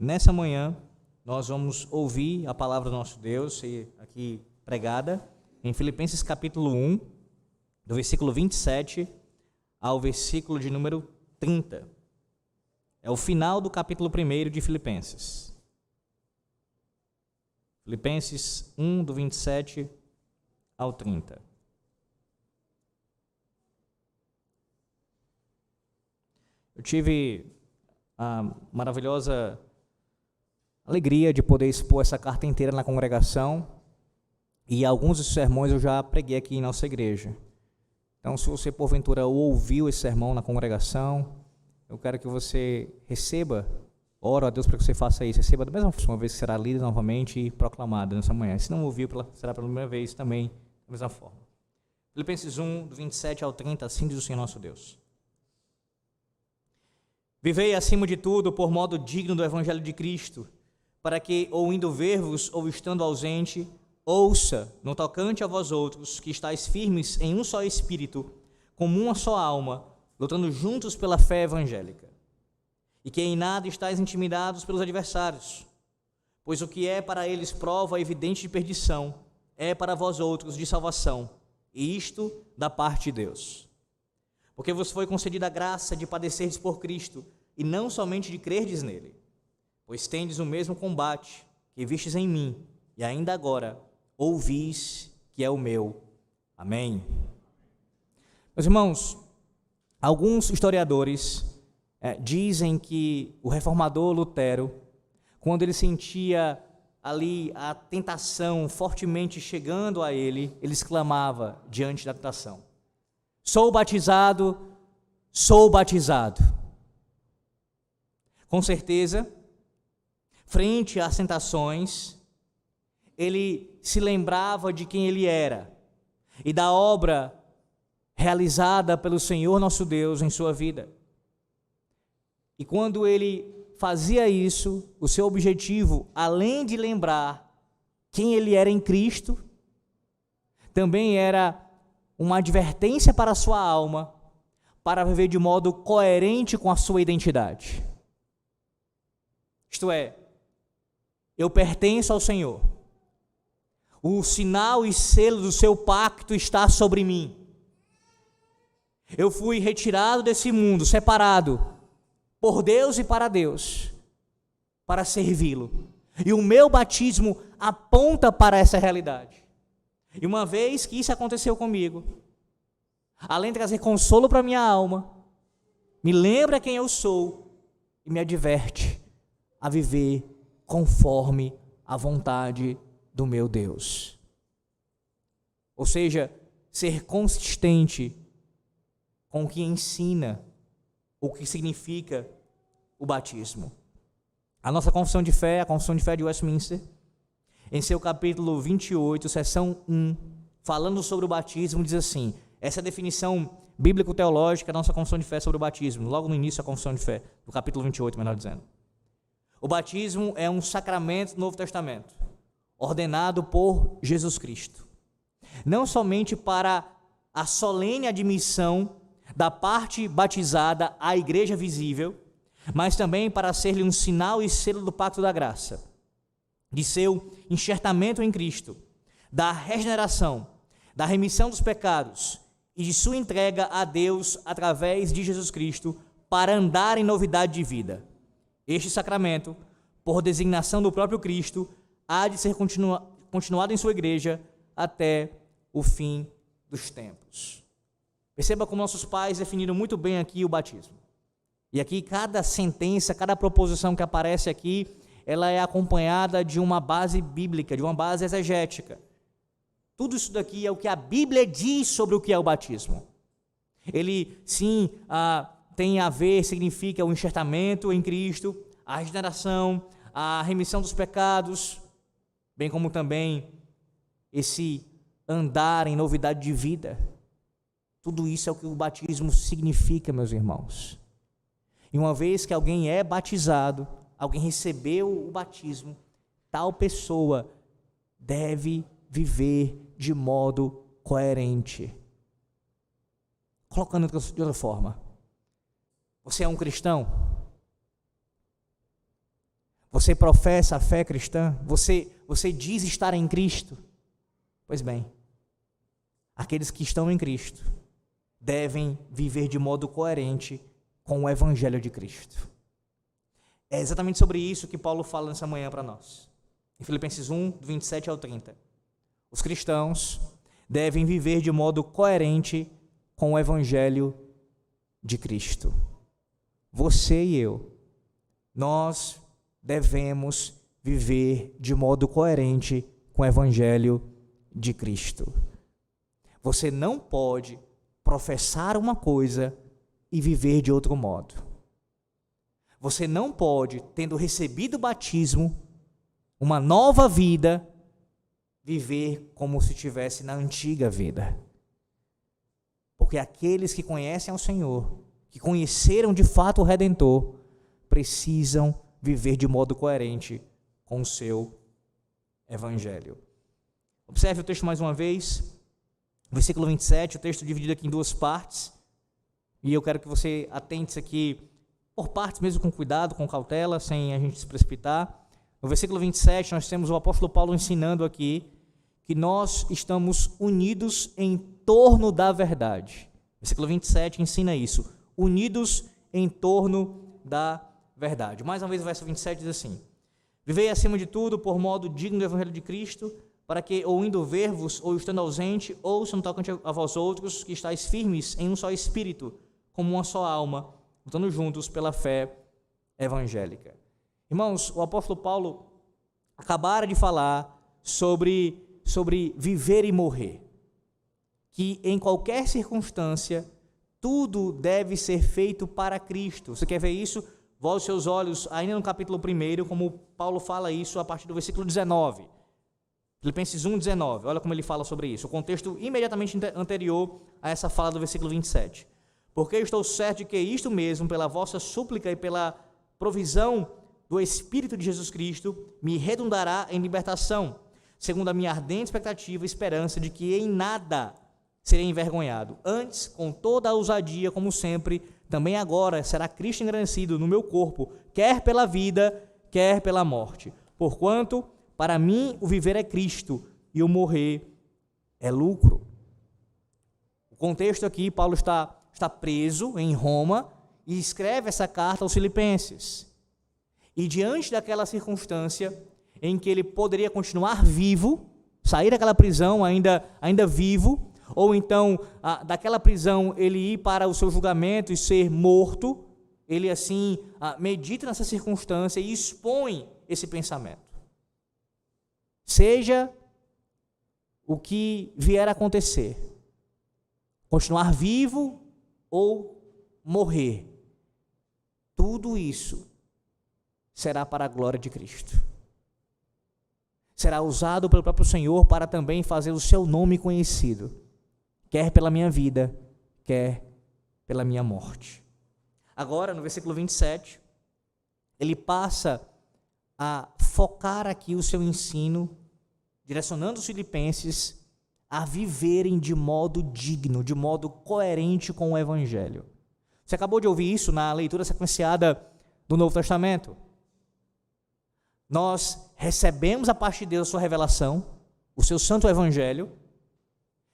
nessa manhã nós vamos ouvir a palavra do nosso Deus aqui pregada em Filipenses capítulo 1, do versículo 27 ao versículo de número 30. É o final do capítulo 1 de Filipenses. Filipenses 1, do 27 ao 30. Eu tive a maravilhosa alegria de poder expor essa carta inteira na congregação, e alguns dos sermões eu já preguei aqui em nossa igreja. Então, se você porventura ouviu esse sermão na congregação, eu quero que você receba, oro a Deus para que você faça isso, receba da mesma forma, uma vez que será lida novamente e proclamada nessa manhã. Se não ouviu, será pela primeira vez também, da mesma forma. Filipenses 1, do 27 ao 30, assim diz o Senhor nosso Deus. Vivei acima de tudo por modo digno do Evangelho de Cristo, para que, ou indo ver-vos, ou estando ausente, ouça, no tocante a vós outros, que estáis firmes em um só Espírito, como uma só alma, lutando juntos pela fé evangélica, e que em nada estáis intimidados pelos adversários, pois o que é para eles prova evidente de perdição, é para vós outros de salvação, e isto da parte de Deus. Porque vos foi concedida a graça de padecerdes por Cristo, e não somente de crerdes nele, pois tendes o mesmo combate que vistes em mim, e ainda agora ouvis que é o meu. Amém. Meus irmãos, alguns historiadores dizem que o reformador Lutero, quando ele sentia ali a tentação fortemente chegando a ele, ele exclamava diante da tentação: sou batizado, sou batizado. Com certeza, frente às tentações, ele se lembrava de quem ele era e da obra realizada pelo Senhor nosso Deus em sua vida. E quando ele fazia isso, o seu objetivo, além de lembrar quem ele era em Cristo, também era uma advertência para a sua alma, para viver de modo coerente com a sua identidade. Isto é, eu pertenço ao Senhor. O sinal e selo do seu pacto está sobre mim. Eu fui retirado desse mundo, separado por Deus e para Deus, para servi-lo. E o meu batismo aponta para essa realidade. E uma vez que isso aconteceu comigo, além de trazer consolo para minha alma, me lembra quem eu sou e me adverte a viver conforme a vontade do meu Deus. Ou seja, ser consistente com o que ensina, o que significa o batismo. A nossa confissão de fé, a confissão de fé de Westminster, em seu capítulo 28, seção 1, falando sobre o batismo, diz assim, essa é a definição bíblico-teológica da nossa confissão de fé sobre o batismo, logo no início da confissão de fé, do capítulo 28, melhor dizendo. O batismo é um sacramento do Novo Testamento, ordenado por Jesus Cristo, não somente para a solene admissão da parte batizada à igreja visível, mas também para ser-lhe um sinal e selo do pacto da graça, de seu enxertamento em Cristo, da regeneração, da remissão dos pecados e de sua entrega a Deus através de Jesus Cristo para andar em novidade de vida. Este sacramento, por designação do próprio Cristo, há de ser continuado em sua igreja até o fim dos tempos. Perceba como nossos pais definiram muito bem aqui o batismo. E aqui cada sentença, cada proposição que aparece aqui, ela é acompanhada de uma base bíblica, de uma base exegética. Tudo isso daqui é o que a Bíblia diz sobre o que é o batismo. Ele, sim, tem a ver, significa o enxertamento em Cristo, a regeneração, a remissão dos pecados, bem como também esse andar em novidade de vida. Tudo isso é o que o batismo significa, meus irmãos. E uma vez que alguém é batizado, alguém recebeu o batismo, tal pessoa deve viver de modo coerente. Colocando de outra forma, você é um cristão? Você professa a fé cristã? Você diz estar em Cristo? Pois bem, aqueles que estão em Cristo devem viver de modo coerente com o Evangelho de Cristo. É exatamente sobre isso que Paulo fala nessa manhã para nós. Em Filipenses 1, do 27 ao 30. Os cristãos devem viver de modo coerente com o Evangelho de Cristo. Você e eu, nós devemos viver de modo coerente com o Evangelho de Cristo. Você não pode professar uma coisa e viver de outro modo. Você não pode, tendo recebido o batismo, uma nova vida, viver como se estivesse na antiga vida. Porque aqueles que conhecem ao Senhor, que conheceram de fato o Redentor, precisam viver de modo coerente com o seu Evangelho. Observe o texto mais uma vez, versículo 27, o texto dividido aqui em duas partes, e eu quero que você atente-se aqui por partes, mesmo com cuidado, com cautela, sem a gente se precipitar. No versículo 27, nós temos o apóstolo Paulo ensinando aqui que nós estamos unidos em torno da verdade. Versículo 27 ensina isso, unidos em torno da verdade. Mais uma vez o verso 27 diz assim: vivei acima de tudo por modo digno do Evangelho de Cristo, para que, ou indo ver-vos, ou estando ausente, ouçam no tocante a vós outros, que estáis firmes em um só espírito, como uma só alma, lutando juntos pela fé evangélica. Irmãos, o apóstolo Paulo acabara de falar sobre viver e morrer, que em qualquer circunstância, tudo deve ser feito para Cristo. Você quer ver isso? Volte os seus olhos ainda no capítulo 1, como Paulo fala isso a partir do versículo 19. Filipenses 1, 19. Olha como ele fala sobre isso. O contexto imediatamente anterior a essa fala do versículo 27. Porque eu estou certo de que isto mesmo, pela vossa súplica e pela provisão do Espírito de Jesus Cristo, me redundará em libertação, segundo a minha ardente expectativa e esperança de que em nada serei envergonhado. Antes, com toda a ousadia, como sempre, também agora será Cristo engrandecido no meu corpo, quer pela vida, quer pela morte. Porquanto, para mim, o viver é Cristo e o morrer é lucro. O contexto aqui, Paulo está preso em Roma e escreve essa carta aos Filipenses. E diante daquela circunstância em que ele poderia continuar vivo, sair daquela prisão ainda vivo, ou então daquela prisão ele ir para o seu julgamento e ser morto, ele assim medita nessa circunstância e expõe esse pensamento. Seja o que vier a acontecer, continuar vivo ou morrer, tudo isso será para a glória de Cristo. Será usado pelo próprio Senhor para também fazer o seu nome conhecido, quer pela minha vida, quer pela minha morte. Agora, no versículo 27, ele passa a focar aqui o seu ensino, direcionando os filipenses a viverem de modo digno, de modo coerente com o Evangelho. Você acabou de ouvir isso na leitura sequenciada do Novo Testamento. Nós recebemos a parte de Deus a sua revelação, o seu santo Evangelho,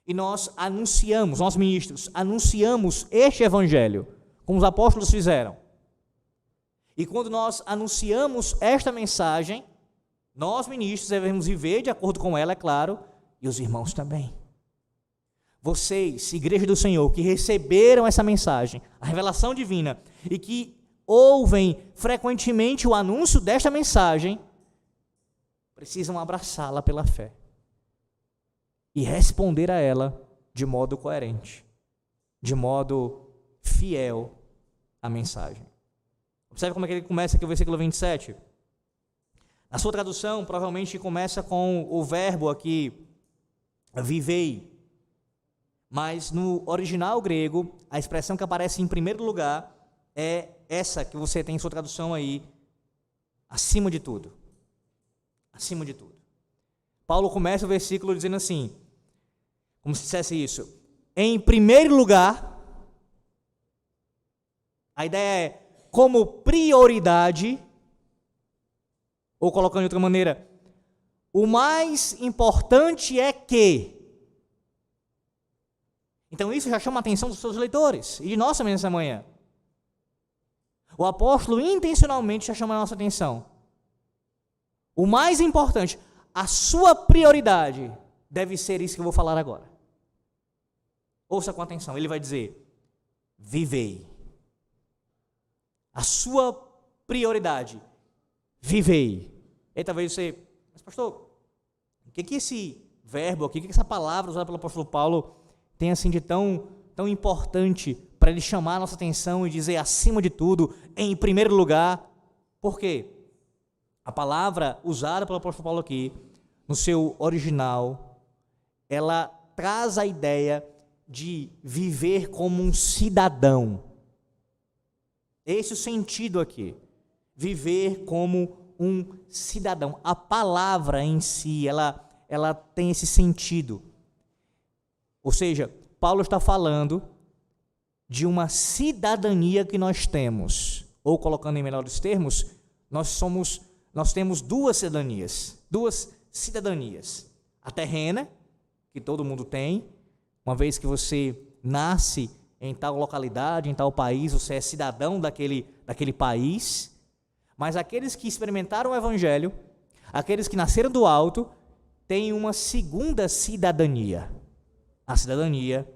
e nós anunciamos, nós ministros, anunciamos este Evangelho, como os apóstolos fizeram. E quando nós anunciamos esta mensagem, nós ministros devemos viver de acordo com ela, é claro, e os irmãos também. Vocês, igreja do Senhor, que receberam essa mensagem, a revelação divina, e que ouvem frequentemente o anúncio desta mensagem, precisam abraçá-la pela fé e responder a ela de modo coerente, de modo fiel à mensagem. Observe como é que ele começa aqui o versículo 27. Na sua tradução, provavelmente começa com o verbo aqui, vivei. Mas no original grego, a expressão que aparece em primeiro lugar é essa que você tem em sua tradução aí, acima de tudo. Acima de tudo. Paulo começa o versículo dizendo assim, como se dissesse isso, em primeiro lugar, a ideia é como prioridade, Ou colocando de outra maneira, o mais importante é que. Então isso já chama a atenção dos seus leitores e de nós também nessa manhã. O apóstolo intencionalmente já chama a nossa atenção. O mais importante, a sua prioridade deve ser isso que eu vou falar agora. Ouça com atenção, ele vai dizer, vivei. A sua prioridade, vivei. E talvez você, mas pastor, o que esse verbo aqui, o que essa palavra usada pelo apóstolo Paulo tem assim de tão importante para ele chamar a nossa atenção e dizer acima de tudo, em primeiro lugar? Por quê? A palavra usada pelo apóstolo Paulo aqui, no seu original, ela traz a ideia de viver como um cidadão. Esse é o sentido aqui. Viver como um cidadão. A palavra em si, ela tem esse sentido. Ou seja, Paulo está falando de uma cidadania que nós temos. Ou colocando em melhores termos, nós temos duas cidadanias. A terrena, que todo mundo tem, uma vez que você nasce em tal localidade, em tal país, você é cidadão daquele país. Mas aqueles que experimentaram o evangelho, aqueles que nasceram do alto, têm uma segunda cidadania, a cidadania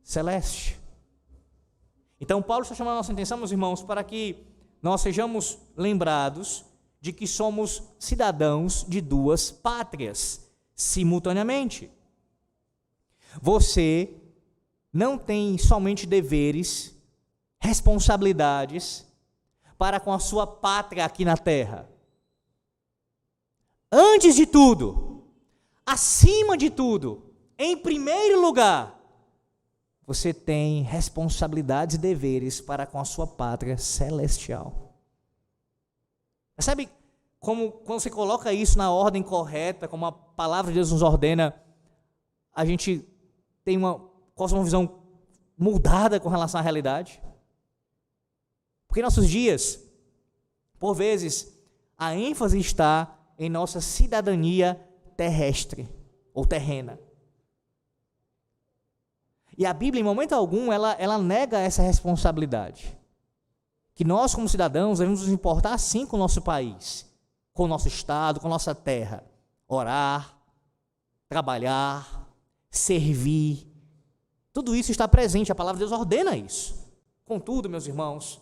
celeste. Então Paulo está chamando a nossa atenção, meus irmãos, para que nós sejamos lembrados de que somos cidadãos de duas pátrias, simultaneamente. Você não tem somente deveres, responsabilidades para com a sua pátria aqui na terra. Antes de tudo, acima de tudo, em primeiro lugar, você tem responsabilidades e deveres para com a sua pátria celestial. Sabe como quando você coloca isso na ordem correta, como a palavra de Deus nos ordena, a gente tem uma cosmovisão mudada com relação à realidade? Porque em nossos dias, por vezes, a ênfase está em nossa cidadania terrestre ou terrena. E a Bíblia, em momento algum, ela nega essa responsabilidade. Que nós, como cidadãos, devemos nos importar sim com o nosso país, com o nosso estado, com a nossa terra. Orar, trabalhar, servir. Tudo isso está presente, a palavra de Deus ordena isso. Contudo, meus irmãos,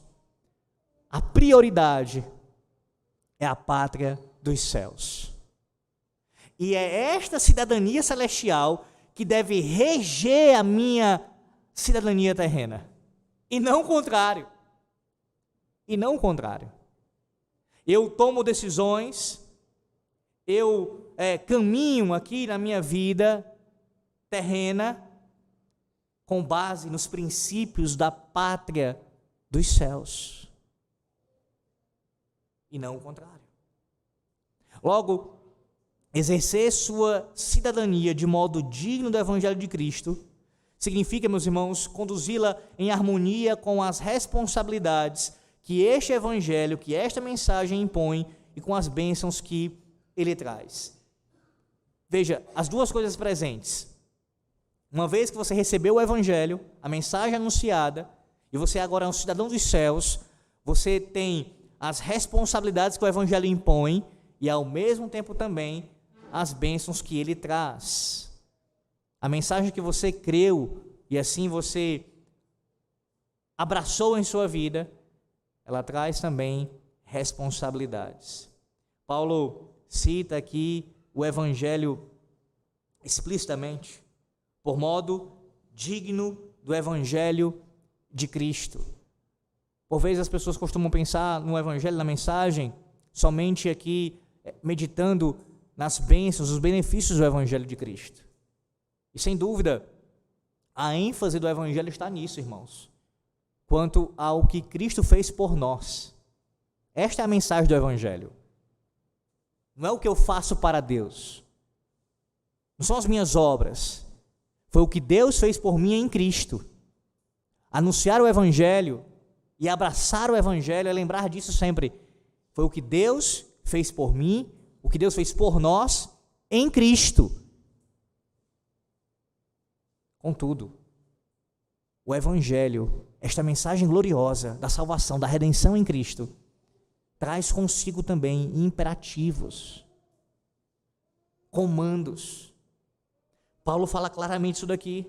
a prioridade é a pátria dos céus. E é esta cidadania celestial que deve reger a minha cidadania terrena. E não o contrário. Eu tomo decisões, eu caminho aqui na minha vida terrena com base nos princípios da pátria dos céus. E não o contrário. Logo, exercer sua cidadania de modo digno do Evangelho de Cristo significa, meus irmãos, conduzi-la em harmonia com as responsabilidades que este Evangelho, que esta mensagem impõe e com as bênçãos que ele traz. Veja, as duas coisas presentes. Uma vez que você recebeu o Evangelho, a mensagem anunciada, e você agora é um cidadão dos céus, você tem as responsabilidades que o Evangelho impõe e, ao mesmo tempo, também as bênçãos que ele traz. A mensagem que você creu e assim você abraçou em sua vida, ela traz também responsabilidades. Paulo cita aqui o Evangelho explicitamente, por modo digno do Evangelho de Cristo. Por vezes as pessoas costumam pensar no Evangelho, na mensagem, somente aqui meditando nas bênçãos, os benefícios do Evangelho de Cristo. E sem dúvida, a ênfase do Evangelho está nisso, irmãos, quanto ao que Cristo fez por nós. Esta é a mensagem do Evangelho. Não é o que eu faço para Deus, não são as minhas obras, foi o que Deus fez por mim em Cristo. Anunciar o Evangelho e abraçar o Evangelho é lembrar disso sempre. Foi o que Deus fez por mim, o que Deus fez por nós em Cristo. Contudo, o Evangelho, esta mensagem gloriosa da salvação, da redenção em Cristo, traz consigo também imperativos, comandos. Paulo fala claramente isso daqui.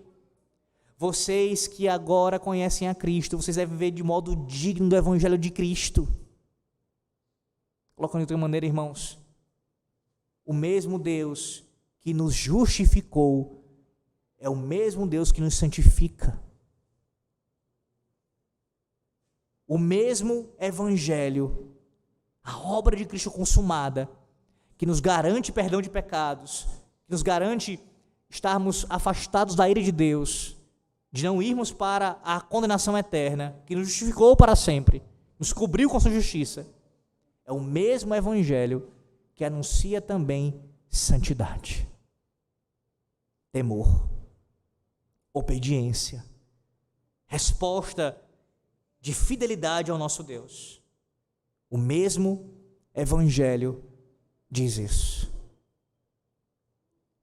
Vocês que agora conhecem a Cristo, vocês devem viver de modo digno do Evangelho de Cristo. Colocando de outra maneira, irmãos, o mesmo Deus que nos justificou é o mesmo Deus que nos santifica. O mesmo Evangelho, a obra de Cristo consumada, que nos garante perdão de pecados, que nos garante estarmos afastados da ira de Deus, de não irmos para a condenação eterna, que nos justificou para sempre, nos cobriu com sua justiça, é o mesmo Evangelho que anuncia também santidade, temor, obediência, resposta de fidelidade ao nosso Deus. O mesmo Evangelho diz isso.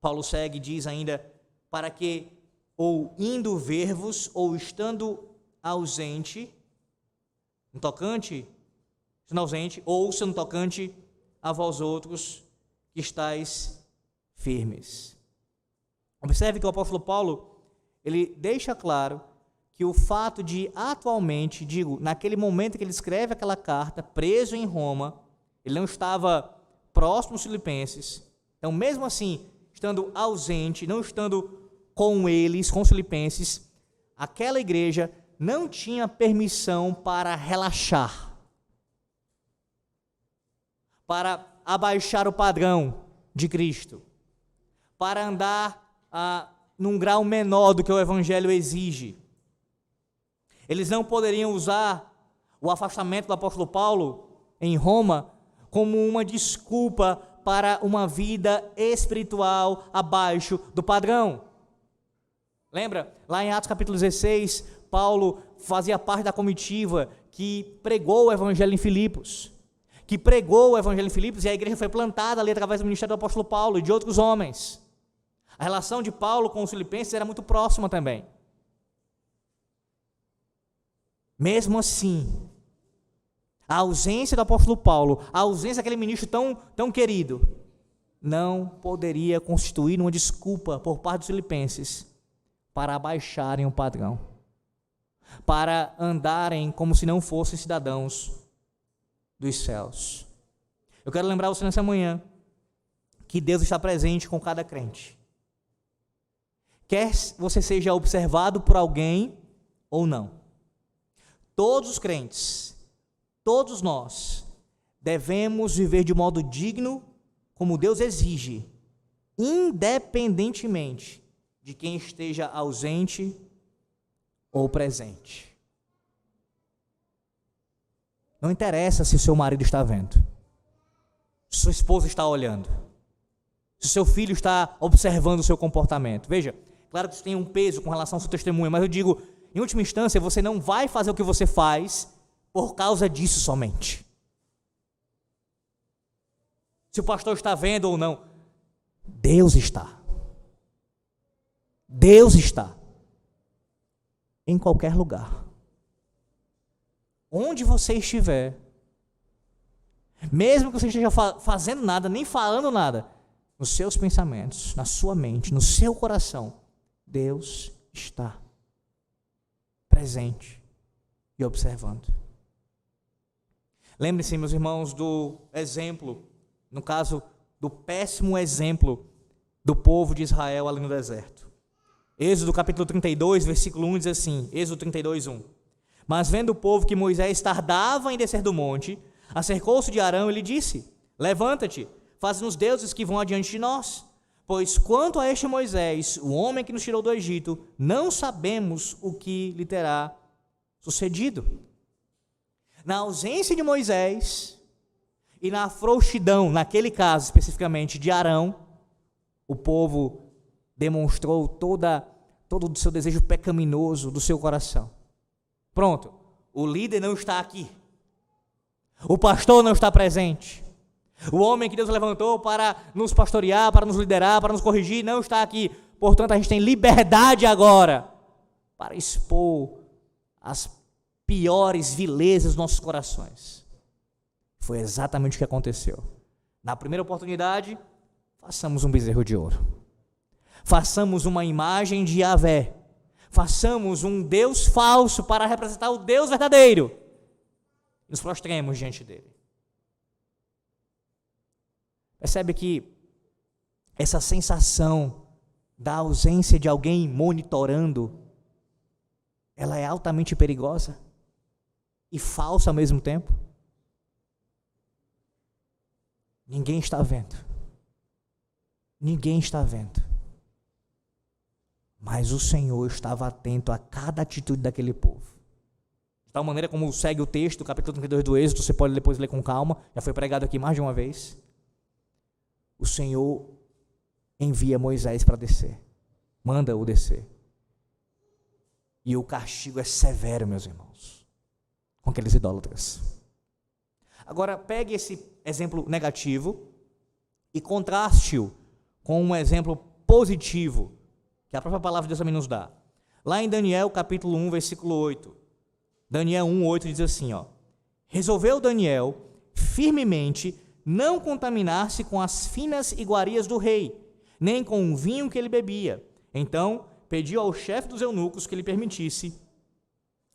Paulo segue e diz ainda, para que ou indo ver-vos, ou estando ausente, no tocante, sendo ausente, ou sendo tocante a vós outros que estáis firmes. Observe que o apóstolo Paulo, ele deixa claro que o fato de atualmente, naquele momento que ele escreve aquela carta, preso em Roma, ele não estava próximo aos filipenses, então mesmo assim, estando ausente, não estando com eles, com os filipenses, aquela igreja não tinha permissão para relaxar, para abaixar o padrão de Cristo, para andar num grau menor do que o Evangelho exige. Eles não poderiam usar o afastamento do apóstolo Paulo em Roma como uma desculpa para uma vida espiritual abaixo do padrão. Lembra? Lá em Atos capítulo 16, Paulo fazia parte da comitiva que pregou o Evangelho em Filipos, e a igreja foi plantada ali através do ministério do apóstolo Paulo e de outros homens. A relação de Paulo com os filipenses era muito próxima também. Mesmo assim, a ausência do apóstolo Paulo, a ausência daquele ministro tão querido, não poderia constituir uma desculpa por parte dos filipenses para abaixarem o padrão, para andarem como se não fossem cidadãos dos céus. Eu quero lembrar você nessa manhã que Deus está presente com cada crente. Quer você seja observado por alguém ou não. Todos os crentes, todos nós, devemos viver de modo digno, como Deus exige, independentemente de quem esteja ausente ou presente. Não interessa se o seu marido está vendo, se sua esposa está olhando, se o seu filho está observando o seu comportamento. Veja, claro que isso tem um peso com relação ao seu testemunho, mas eu digo, em última instância, você não vai fazer o que você faz por causa disso somente. Se o pastor está vendo ou não, Deus está. Deus está em qualquer lugar. Onde você estiver, mesmo que você esteja fazendo nada, nem falando nada, nos seus pensamentos, na sua mente, no seu coração, Deus está presente e observando. Lembre-se, meus irmãos, do exemplo, no caso, do péssimo exemplo do povo de Israel ali no deserto. Êxodo capítulo 32, versículo 1 diz assim, Êxodo 32, 1. Mas vendo o povo que Moisés tardava em descer do monte, acercou-se de Arão e lhe disse, levanta-te, faz-nos deuses que vão adiante de nós, pois quanto a este Moisés, o homem que nos tirou do Egito, não sabemos o que lhe terá sucedido. Na ausência de Moisés e na frouxidão, naquele caso especificamente de Arão, o povo demonstrou todo o seu desejo pecaminoso do seu coração. Pronto, o líder não está aqui, o pastor não está presente, O homem que Deus levantou para nos pastorear, para nos liderar, para nos corrigir, não está aqui. Portanto, a gente tem liberdade agora para expor as piores vilezas dos nossos corações. Foi exatamente o que aconteceu. Na primeira oportunidade, façamos um bezerro de ouro. Façamos uma imagem de Yahvé. Façamos um Deus falso para representar o Deus verdadeiro. Nos prostremos diante dele. Percebe que essa sensação da ausência de alguém monitorando, ela é altamente perigosa e falsa ao mesmo tempo. Ninguém está vendo. Ninguém está vendo. Mas o Senhor estava atento a cada atitude daquele povo. De tal maneira como segue o texto, do capítulo 32 do Êxodo, você pode depois ler com calma, já foi pregado aqui mais de uma vez. O Senhor envia Moisés para descer, manda-o descer. E o castigo é severo, meus irmãos, com aqueles idólatras. Agora, pegue esse exemplo negativo e contraste-o com um exemplo positivo, que a própria palavra de Deus também nos dá. Lá em Daniel, capítulo 1, versículo 8. Daniel 1, 8 diz assim, resolveu Daniel firmemente não contaminar-se com as finas iguarias do rei, nem com o vinho que ele bebia. Então, pediu ao chefe dos eunucos que lhe permitisse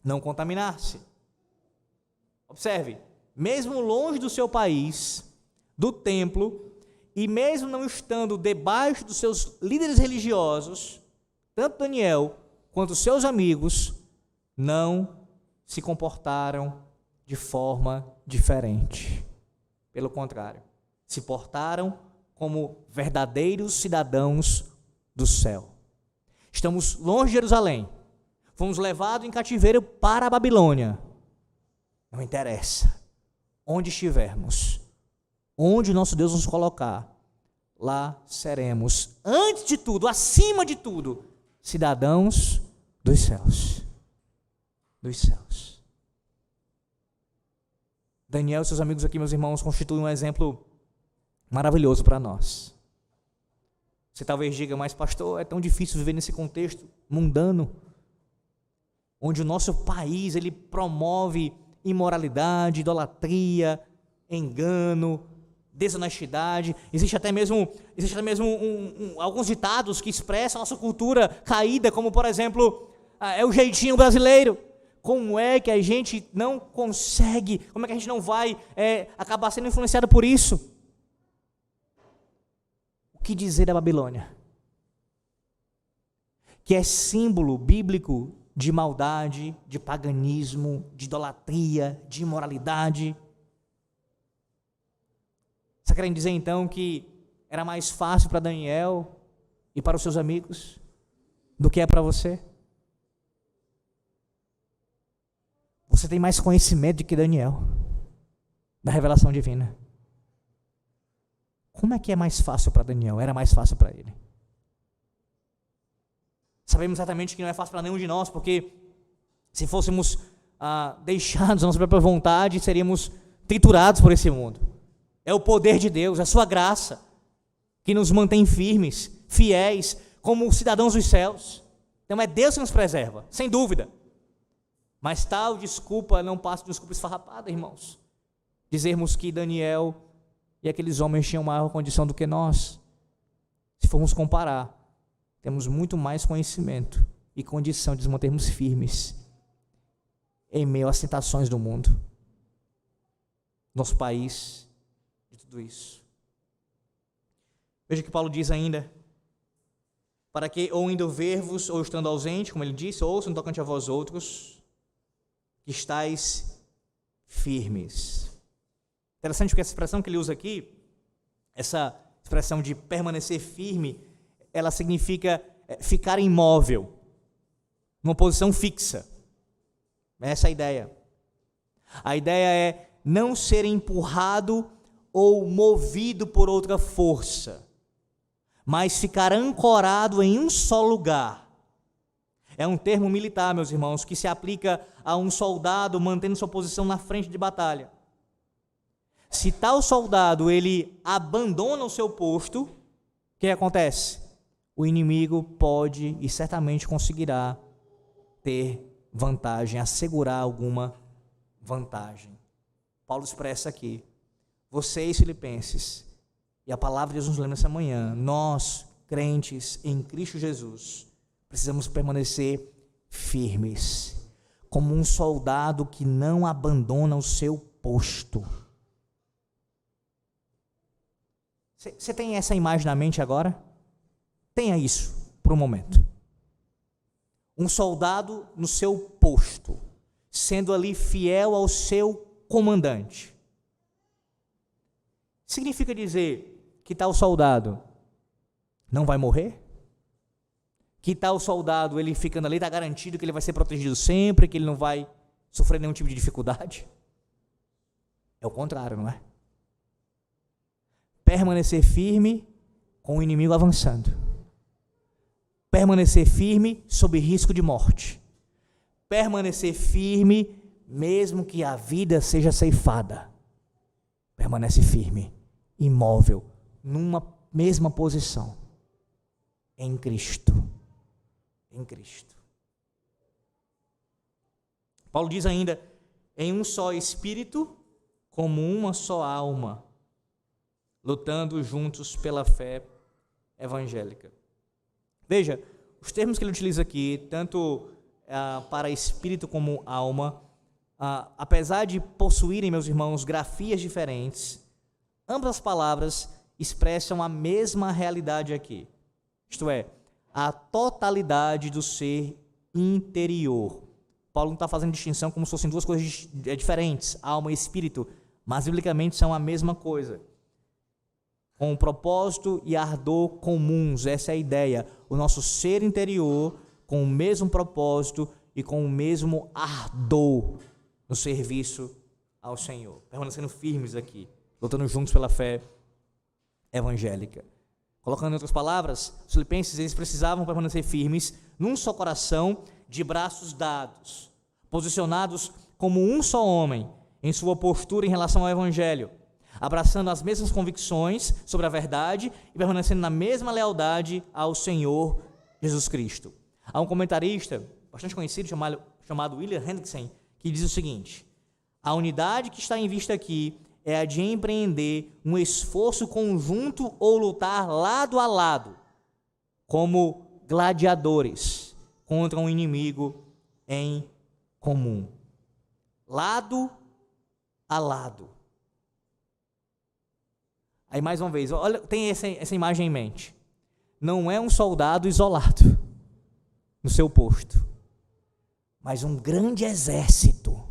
não contaminar-se. Observe, mesmo longe do seu país, do templo, e mesmo não estando debaixo dos seus líderes religiosos, tanto Daniel quanto seus amigos não se comportaram de forma diferente. Pelo contrário, se portaram como verdadeiros cidadãos do céu. Estamos longe de Jerusalém, fomos levados em cativeiro para a Babilônia. Não interessa, onde estivermos, onde nosso Deus nos colocar, lá seremos, antes de tudo, acima de tudo, cidadãos dos céus. Dos céus. Daniel e seus amigos aqui, meus irmãos, constituem um exemplo maravilhoso para nós. Você talvez diga, mas pastor, é tão difícil viver nesse contexto mundano, onde o nosso país ele promove imoralidade, idolatria, engano, desonestidade. Existe até mesmo alguns ditados que expressam a nossa cultura caída, como por exemplo, é o jeitinho brasileiro. Como é que a gente não consegue, como é que a gente não vai acabar sendo influenciado por isso? O que dizer da Babilônia? Que é símbolo bíblico de maldade, de paganismo, de idolatria, de imoralidade. Você quer dizer então que era mais fácil para Daniel e para os seus amigos do que é para você? Você tem mais conhecimento do que Daniel, da revelação divina. Como é que é mais fácil para Daniel? Era mais fácil para ele. Sabemos exatamente que não é fácil para nenhum de nós, porque se fôssemos deixados à nossa própria vontade, seríamos triturados por esse mundo. É o poder de Deus, a sua graça, que nos mantém firmes, fiéis, como cidadãos dos céus. Então é Deus que nos preserva, sem dúvida. Mas tal desculpa não passa de desculpa esfarrapada, irmãos. Dizermos que Daniel e aqueles homens tinham maior condição do que nós. Se formos comparar, temos muito mais conhecimento e condição de nos mantermos firmes em meio às tentações do mundo, nosso país, de tudo isso. Veja que Paulo diz ainda, para que ou indo ver-vos ou estando ausente, como ele disse, ouçam tocante a vós outros, que estáis firmes. Interessante porque essa expressão que ele usa aqui, essa expressão de permanecer firme, ela significa ficar imóvel, numa posição fixa. Essa é a ideia. A ideia é não ser empurrado ou movido por outra força, mas ficar ancorado em um só lugar. É um termo militar, meus irmãos, que se aplica a um soldado mantendo sua posição na frente de batalha. Se tal soldado ele abandona o seu posto, o que acontece? O inimigo pode e certamente conseguirá ter vantagem, assegurar alguma vantagem. Paulo expressa aqui: vocês, filipenses, e a palavra de Deus nos lembra nessa manhã, nós, crentes em Cristo Jesus, precisamos permanecer firmes, como um soldado que não abandona o seu posto. Você tem essa imagem na mente agora? Tenha isso por um momento. Um soldado no seu posto, sendo ali fiel ao seu comandante. Significa dizer que tal soldado não vai morrer? Que tal soldado, ele ficando ali, está garantido que ele vai ser protegido sempre, que ele não vai sofrer nenhum tipo de dificuldade? É o contrário, não é? Permanecer firme com o inimigo avançando. Permanecer firme sob risco de morte. Permanecer firme mesmo que a vida seja ceifada. Permanece firme, imóvel, numa mesma posição. Em Cristo. Em Cristo. Paulo diz ainda: em um só espírito, como uma só alma, lutando juntos pela fé evangélica. Veja, os termos que ele utiliza aqui, tanto para espírito como alma, apesar de possuírem, meus irmãos, grafias diferentes, ambas as palavras expressam a mesma realidade aqui. Isto é, a totalidade do ser interior. Paulo não está fazendo distinção como se fossem duas coisas diferentes, alma e espírito, mas biblicamente são a mesma coisa. Com propósito e ardor comuns, essa é a ideia. O nosso ser interior com o mesmo propósito e com o mesmo ardor no serviço ao Senhor. Permanecendo firmes aqui, lutando juntos pela fé evangélica. Colocando em outras palavras, os filipenses, eles precisavam permanecer firmes num só coração, de braços dados, posicionados como um só homem em sua postura em relação ao evangelho, abraçando as mesmas convicções sobre a verdade e permanecendo na mesma lealdade ao Senhor Jesus Cristo. Há um comentarista bastante conhecido chamado William Hendrickson, que diz o seguinte: a unidade que está em vista aqui é a de empreender um esforço conjunto ou lutar lado a lado, como gladiadores, contra um inimigo em comum. Lado a lado. Aí mais uma vez, olha, tem essa imagem em mente. Não é um soldado isolado no seu posto, mas um grande exército.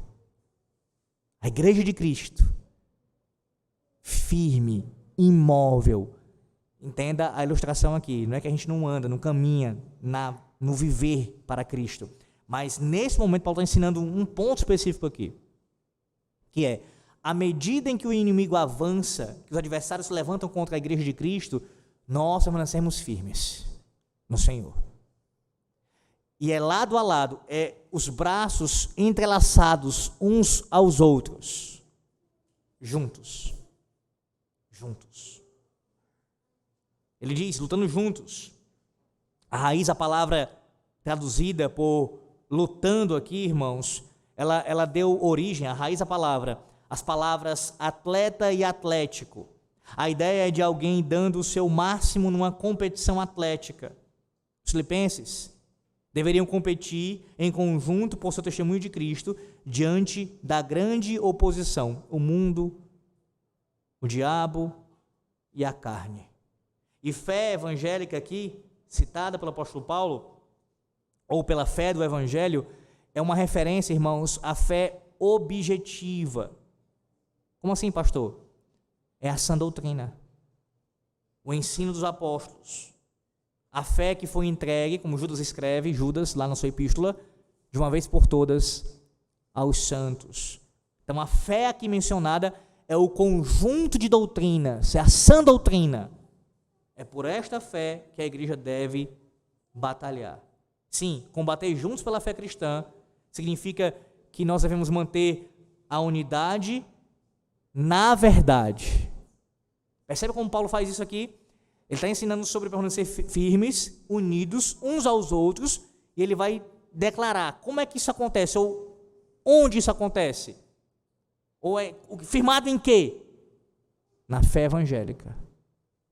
A Igreja de Cristo, firme, imóvel. Entenda a ilustração aqui. Não é que a gente não anda, não caminha no viver para Cristo. Mas nesse momento Paulo está ensinando um ponto específico aqui, que é: à medida em que o inimigo avança, que os adversários se levantam contra a Igreja de Cristo, nós permanecemos firmes no Senhor. E é lado a lado, é os braços entrelaçados uns aos outros, juntos. Ele diz, lutando juntos. A raiz, a palavra traduzida por lutando aqui, irmãos, ela deu origem, a raiz da palavra, as palavras atleta e atlético. A ideia é de alguém dando o seu máximo numa competição atlética. Os filipenses deveriam competir em conjunto por seu testemunho de Cristo diante da grande oposição, o mundo, o diabo e a carne. E fé evangélica aqui, citada pelo apóstolo Paulo, ou pela fé do evangelho, é uma referência, irmãos, à fé objetiva. Como assim, pastor? É a sã doutrina, o ensino dos apóstolos, a fé que foi entregue, como Judas escreve, Judas, lá na sua epístola, de uma vez por todas, aos santos. Então, a fé aqui mencionada é o conjunto de doutrinas, é a sã doutrina. É por esta fé que a igreja deve batalhar. Sim, combater juntos pela fé cristã significa que nós devemos manter a unidade na verdade. Percebe como Paulo faz isso aqui? Ele está ensinando sobre permanecer firmes, unidos uns aos outros, e ele vai declarar como é que isso acontece, ou onde isso acontece. Ou é firmado em quê? Na fé evangélica,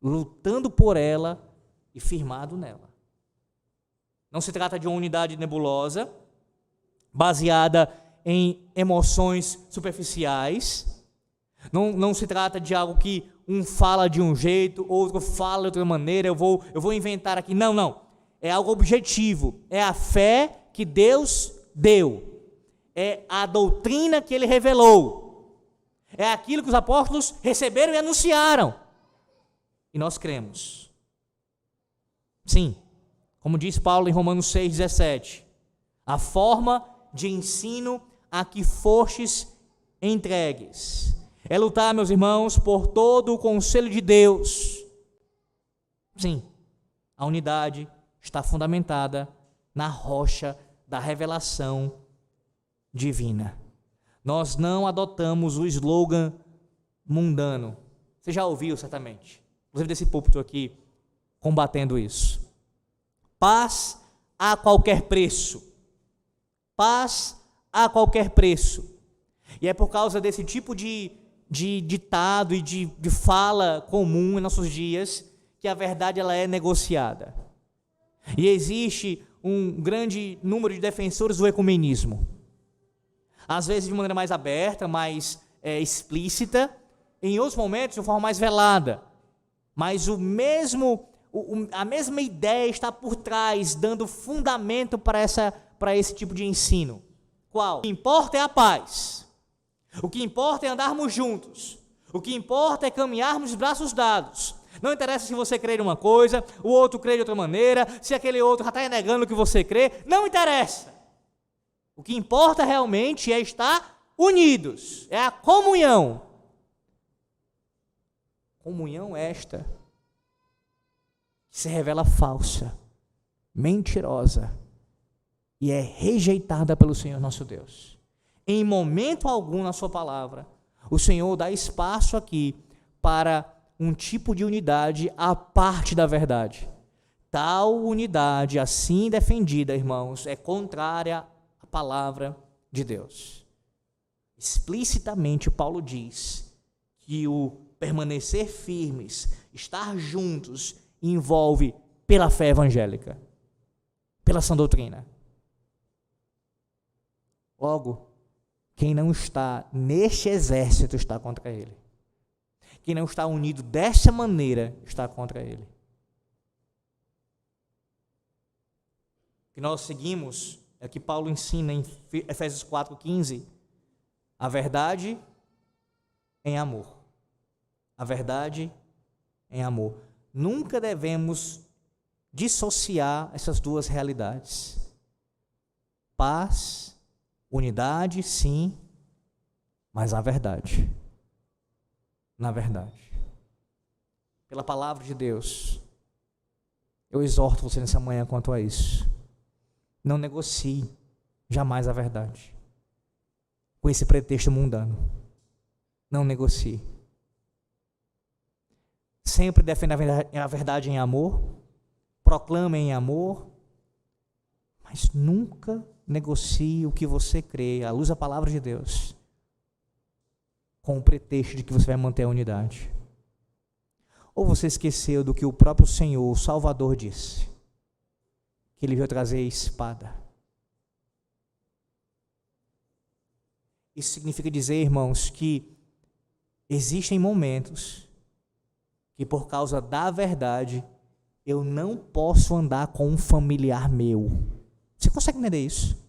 lutando por ela e firmado nela. Não se trata de uma unidade nebulosa, baseada em emoções superficiais. Não se trata de algo que um fala de um jeito, outro fala de outra maneira, eu vou inventar aqui. Não. É algo objetivo. É a fé que Deus deu. É a doutrina que Ele revelou. É aquilo que os apóstolos receberam e anunciaram. E nós cremos. Sim, como diz Paulo em Romanos 6,17, a forma de ensino a que fostes entregues é lutar, meus irmãos, por todo o conselho de Deus. Sim, a unidade está fundamentada na rocha da revelação divina. Nós não adotamos o slogan mundano. Você já ouviu certamente, inclusive desse púlpito aqui, combatendo isso. Paz a qualquer preço. Paz a qualquer preço. E é por causa desse tipo de ditado e de fala comum em nossos dias que a verdade ela é negociada. E existe um grande número de defensores do ecumenismo. Às vezes de maneira mais aberta, mais explícita, em outros momentos de forma mais velada. Mas a mesma ideia está por trás, dando fundamento para esse tipo de ensino. Qual? O que importa é a paz. O que importa é andarmos juntos. O que importa é caminharmos de braços dados. Não interessa se você crê em uma coisa, o outro crê de outra maneira, se aquele outro já está negando o que você crê, não interessa. O que importa realmente é estar unidos, é a comunhão. Comunhão esta que se revela falsa, mentirosa e é rejeitada pelo Senhor nosso Deus. Em momento algum na sua palavra, o Senhor dá espaço aqui para um tipo de unidade à parte da verdade. Tal unidade assim defendida, irmãos, é contrária à palavra de Deus. Explicitamente Paulo diz que o permanecer firmes, estar juntos, envolve pela fé evangélica, pela sã doutrina. Logo, quem não está neste exército está contra ele. Quem não está unido dessa maneira está contra ele. O que nós seguimos é o que Paulo ensina em Efésios 4,15. A verdade em amor. A verdade em amor. Nunca devemos dissociar essas duas realidades. Paz, unidade, sim, mas a verdade. Na verdade. Pela palavra de Deus, eu exorto você nessa manhã quanto a isso. Não negocie jamais a verdade com esse pretexto mundano. Não negocie. Sempre defenda a verdade em amor, proclame em amor, mas nunca negocie o que você crê, à luz da palavra de Deus, com o pretexto de que você vai manter a unidade. Ou você esqueceu do que o próprio Senhor, o Salvador, disse, que Ele veio trazer a espada. Isso significa dizer, irmãos, que existem momentos que por causa da verdade eu não posso andar com um familiar meu. Você consegue entender isso?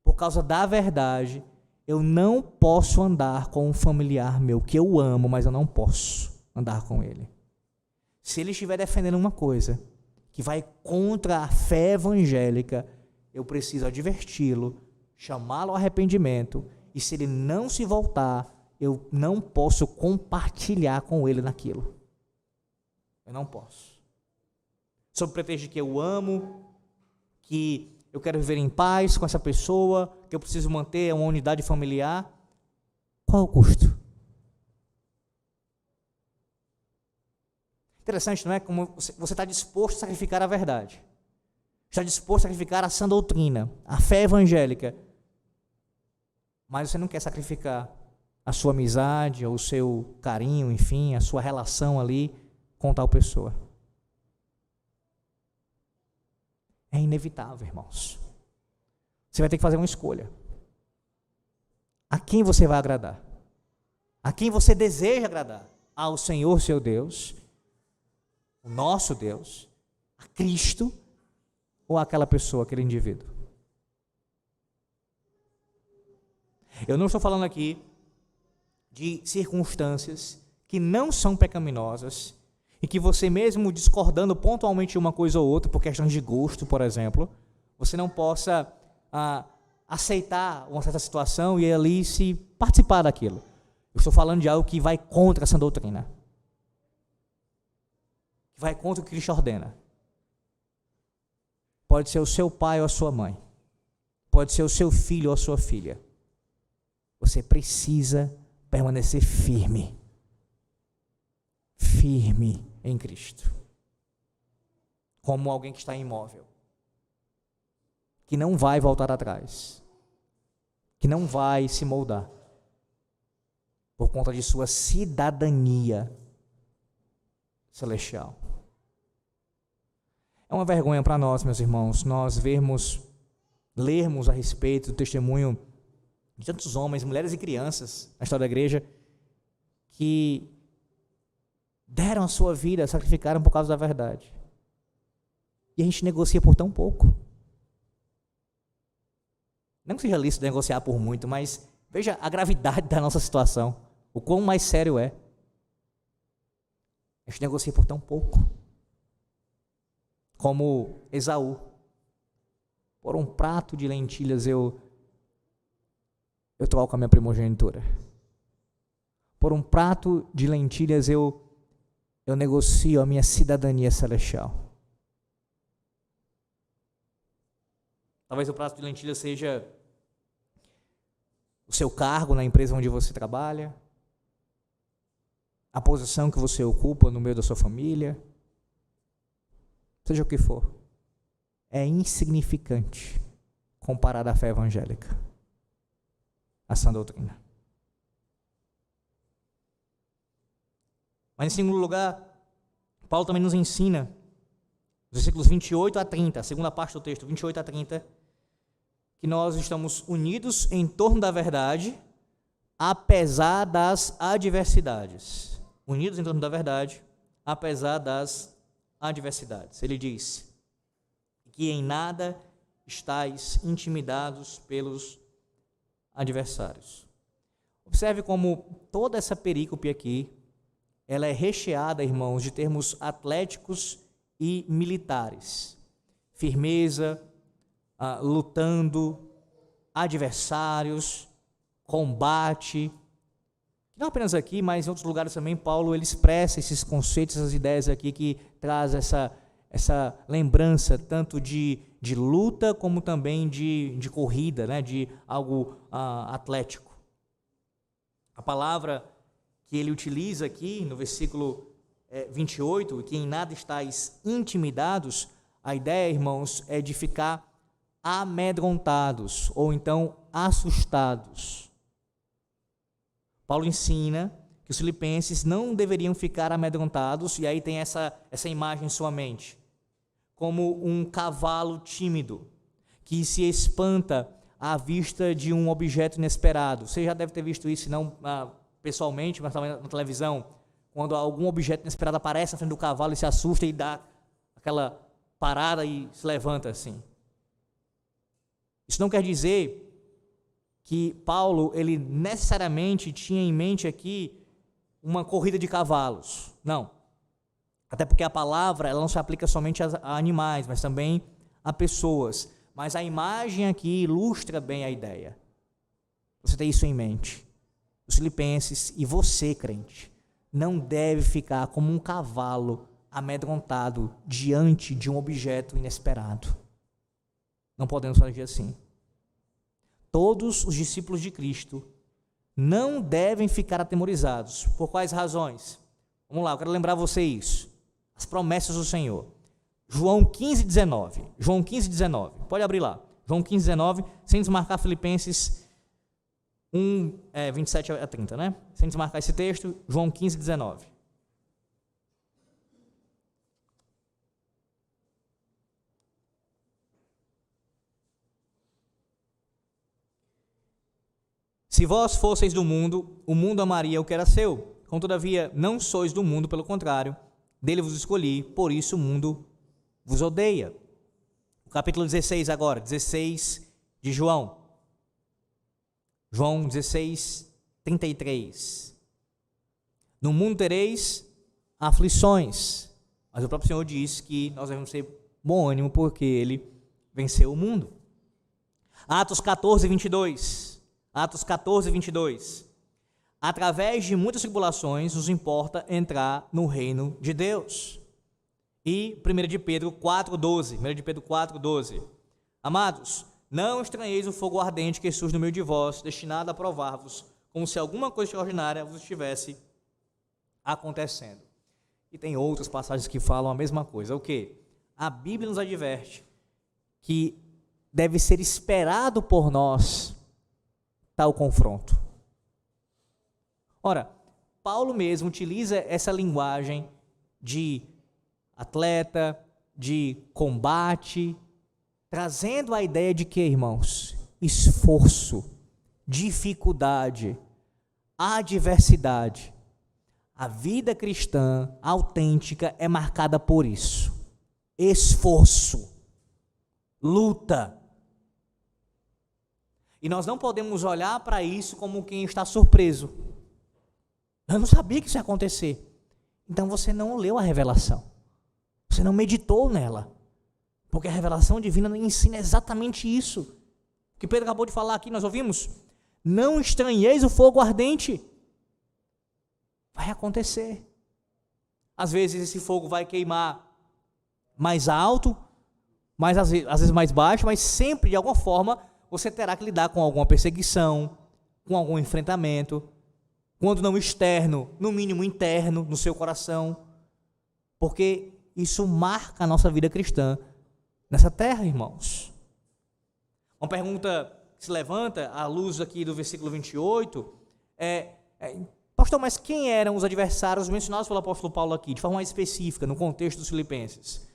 Por causa da verdade, eu não posso andar com um familiar meu que eu amo, mas eu não posso andar com ele. Se ele estiver defendendo uma coisa que vai contra a fé evangélica, eu preciso adverti-lo, chamá-lo ao arrependimento, e se ele não se voltar, eu não posso compartilhar com ele naquilo. Eu não posso. Sob o pretexto de que eu amo, que eu quero viver em paz com essa pessoa, que eu preciso manter uma unidade familiar, qual é o custo? Interessante, não é? Como você está disposto a sacrificar a verdade, está disposto a sacrificar a sã doutrina, a fé evangélica, mas você não quer sacrificar a sua amizade, ou o seu carinho, enfim, a sua relação ali com tal pessoa. É inevitável, irmãos. Você vai ter que fazer uma escolha. A quem você vai agradar? A quem você deseja agradar? Ao Senhor seu Deus, o nosso Deus, a Cristo, ou àquela pessoa, aquele indivíduo? Eu não estou falando aqui de circunstâncias que não são pecaminosas e que você mesmo discordando pontualmente de uma coisa ou outra, por questões de gosto, por exemplo, você não possa aceitar uma certa situação e ali se participar daquilo. Eu estou falando de algo que vai contra essa doutrina, que vai contra o que Cristo ordena. Pode ser o seu pai ou a sua mãe, pode ser o seu filho ou a sua filha. Você precisa permanecer firme em Cristo, como alguém que está imóvel, que não vai voltar atrás, que não vai se moldar, por conta de sua cidadania celestial. É uma vergonha para nós, meus irmãos, nós lermos a respeito do testemunho de tantos homens, mulheres e crianças na história da igreja que deram a sua vida, sacrificaram por causa da verdade. E a gente negocia por tão pouco. Não que seja lícito negociar por muito, mas veja a gravidade da nossa situação, o quão mais sério é. A gente negocia por tão pouco. Como Esaú. Por um prato de lentilhas eu troco a minha primogenitura. Por um prato de lentilhas eu negocio a minha cidadania celestial. Talvez o prato de lentilhas seja o seu cargo na empresa onde você trabalha, a posição que você ocupa no meio da sua família, seja o que for. É insignificante comparado à fé evangélica, à sã doutrina. Mas em segundo lugar, Paulo também nos ensina, versículos 28 a 30, a segunda parte do texto, 28 a 30, que nós estamos unidos em torno da verdade, apesar das adversidades. Unidos em torno da verdade, apesar das adversidades. Ele diz que em nada estáis intimidados pelos adversários. Observe como toda essa perícope aqui, ela é recheada, irmãos, de termos atléticos e militares. Firmeza, lutando, adversários, combate. Não apenas aqui, mas em outros lugares também, Paulo ele expressa esses conceitos, essas ideias aqui que traz essa lembrança tanto de luta como também de corrida, né, de algo atlético. A palavra que ele utiliza aqui no versículo 28, que em nada estáis intimidados, a ideia, irmãos, é de ficar amedrontados ou então assustados. Paulo ensina que os filipenses não deveriam ficar amedrontados, e aí tem essa imagem em sua mente, como um cavalo tímido, que se espanta à vista de um objeto inesperado. Você já deve ter visto isso, não pessoalmente, mas também na televisão, quando algum objeto inesperado aparece na frente do cavalo e se assusta e dá aquela parada e se levanta assim. Isso não quer dizer que Paulo, ele necessariamente tinha em mente aqui uma corrida de cavalos. Não. Até porque a palavra ela não se aplica somente a animais, mas também a pessoas. Mas a imagem aqui ilustra bem a ideia. Você tem isso em mente. Os filipenses e você, crente, não deve ficar como um cavalo amedrontado diante de um objeto inesperado. Não podemos fazer assim. Todos os discípulos de Cristo não devem ficar atemorizados. Por quais razões? Vamos lá, eu quero lembrar você isso. As promessas do Senhor. João 15:19. João 15:19. Pode abrir lá. João 15:19, sem desmarcar Filipenses 1, 27 a 30, né? Sem desmarcar esse texto, João 15:19. Se vós fosseis do mundo, o mundo amaria o que era seu. Todavia, não sois do mundo, pelo contrário, dele vos escolhi, por isso o mundo vos odeia. O capítulo 16 agora, 16 de João. João 16, 33. No mundo tereis aflições, mas o próprio Senhor diz que nós devemos ter bom ânimo, porque Ele venceu o mundo. Atos 14, 22. Atos 14, 22. Através de muitas tribulações nos importa entrar no reino de Deus. E 1 de Pedro 4,12. 1 de Pedro 4,12. Amados, não estranheis o fogo ardente que surge no meio de vós, destinado a provar-vos, como se alguma coisa extraordinária vos estivesse acontecendo. E tem outras passagens que falam a mesma coisa. O quê? A Bíblia nos adverte que deve ser esperado por nós tal confronto. Ora, Paulo mesmo utiliza essa linguagem de atleta, de combate, trazendo a ideia de que, irmãos, esforço, dificuldade, adversidade. A vida cristã autêntica é marcada por isso. Esforço, luta. E nós não podemos olhar para isso como quem está surpreso. Eu não sabia que isso ia acontecer. Então você não leu a revelação. Você não meditou nela. Porque a revelação divina ensina exatamente isso. O que Pedro acabou de falar aqui, nós ouvimos. Não estranheis o fogo ardente. Vai acontecer. Às vezes esse fogo vai queimar mais alto, às vezes mais baixo, mas sempre de alguma forma você terá que lidar com alguma perseguição, com algum enfrentamento, quando não externo, no mínimo interno, no seu coração, porque isso marca a nossa vida cristã nessa terra, irmãos. Uma pergunta que se levanta à luz aqui do versículo 28 pastor, mas quem eram os adversários mencionados pelo apóstolo Paulo aqui, de forma mais específica, no contexto dos filipenses?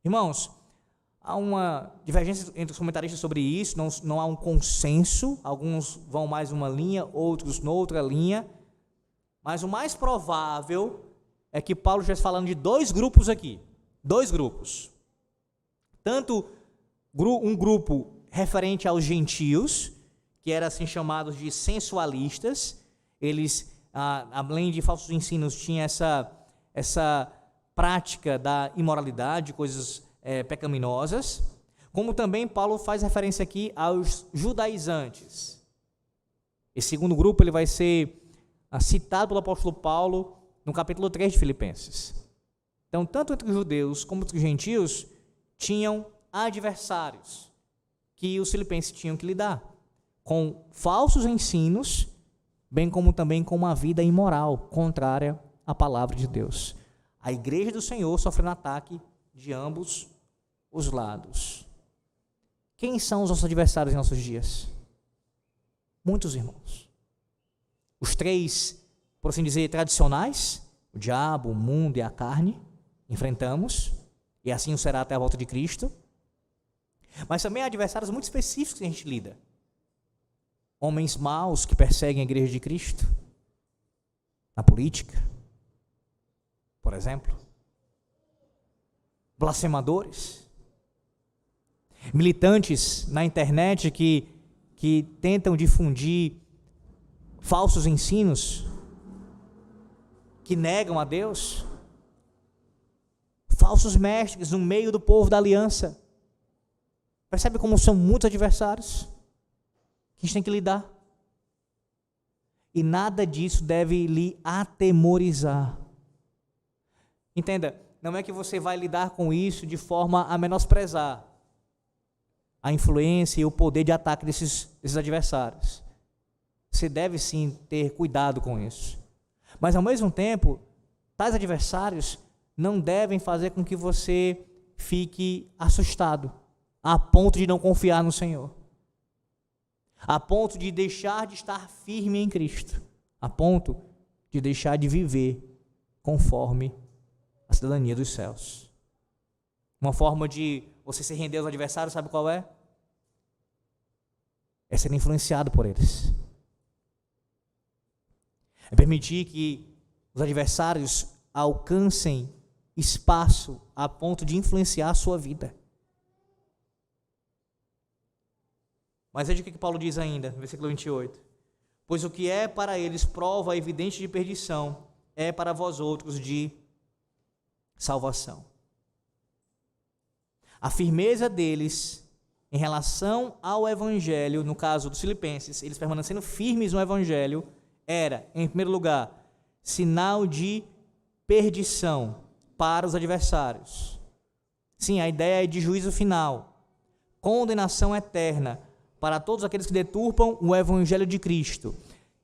Irmãos, há uma divergência entre os comentaristas sobre isso, não há um consenso, alguns vão mais uma linha, outros noutra linha, mas o mais provável é que Paulo estivesse falando de dois grupos aqui, dois grupos. Tanto um grupo referente aos gentios, que eram assim chamados de sensualistas, eles, além de falsos ensinos, tinham essa prática da imoralidade, coisas pecaminosas, como também Paulo faz referência aqui aos judaizantes. Esse segundo grupo ele vai ser citado pelo apóstolo Paulo no capítulo 3 de Filipenses. Então, tanto entre os judeus como entre os gentios, tinham adversários que os filipenses tinham que lidar, com falsos ensinos, bem como também com uma vida imoral, contrária à palavra de Deus. A igreja do Senhor sofrendo ataque de ambos os lados. Quem são os nossos adversários em nossos dias? Muitos, irmãos. Os três, por assim dizer, tradicionais, o diabo, o mundo e a carne, enfrentamos, e assim o será até a volta de Cristo. Mas também há adversários muito específicos que a gente lida. Homens maus que perseguem a igreja de Cristo, na política, por exemplo. Blasfemadores, militantes na internet que tentam difundir falsos ensinos, que negam a Deus, falsos mestres no meio do povo da aliança. Percebe como são muitos adversários que a gente tem que lidar? E nada disso deve lhe atemorizar. Entenda, não é que você vai lidar com isso de forma a menosprezar a influência e o poder de ataque desses adversários. Você deve sim ter cuidado com isso. Mas ao mesmo tempo, tais adversários não devem fazer com que você fique assustado, a ponto de não confiar no Senhor, a ponto de deixar de estar firme em Cristo, a ponto de deixar de viver conforme a cidadania dos céus. Uma forma de você se render aos adversários, sabe qual é? É ser influenciado por eles. É permitir que os adversários alcancem espaço a ponto de influenciar a sua vida. Mas veja o que Paulo diz ainda, no versículo 28. Pois o que é para eles prova evidente de perdição, é para vós outros de salvação. A firmeza deles em relação ao Evangelho, no caso dos filipenses, eles permanecendo firmes no Evangelho, era, em primeiro lugar, sinal de perdição para os adversários. Sim, a ideia é de juízo final, condenação eterna para todos aqueles que deturpam o Evangelho de Cristo.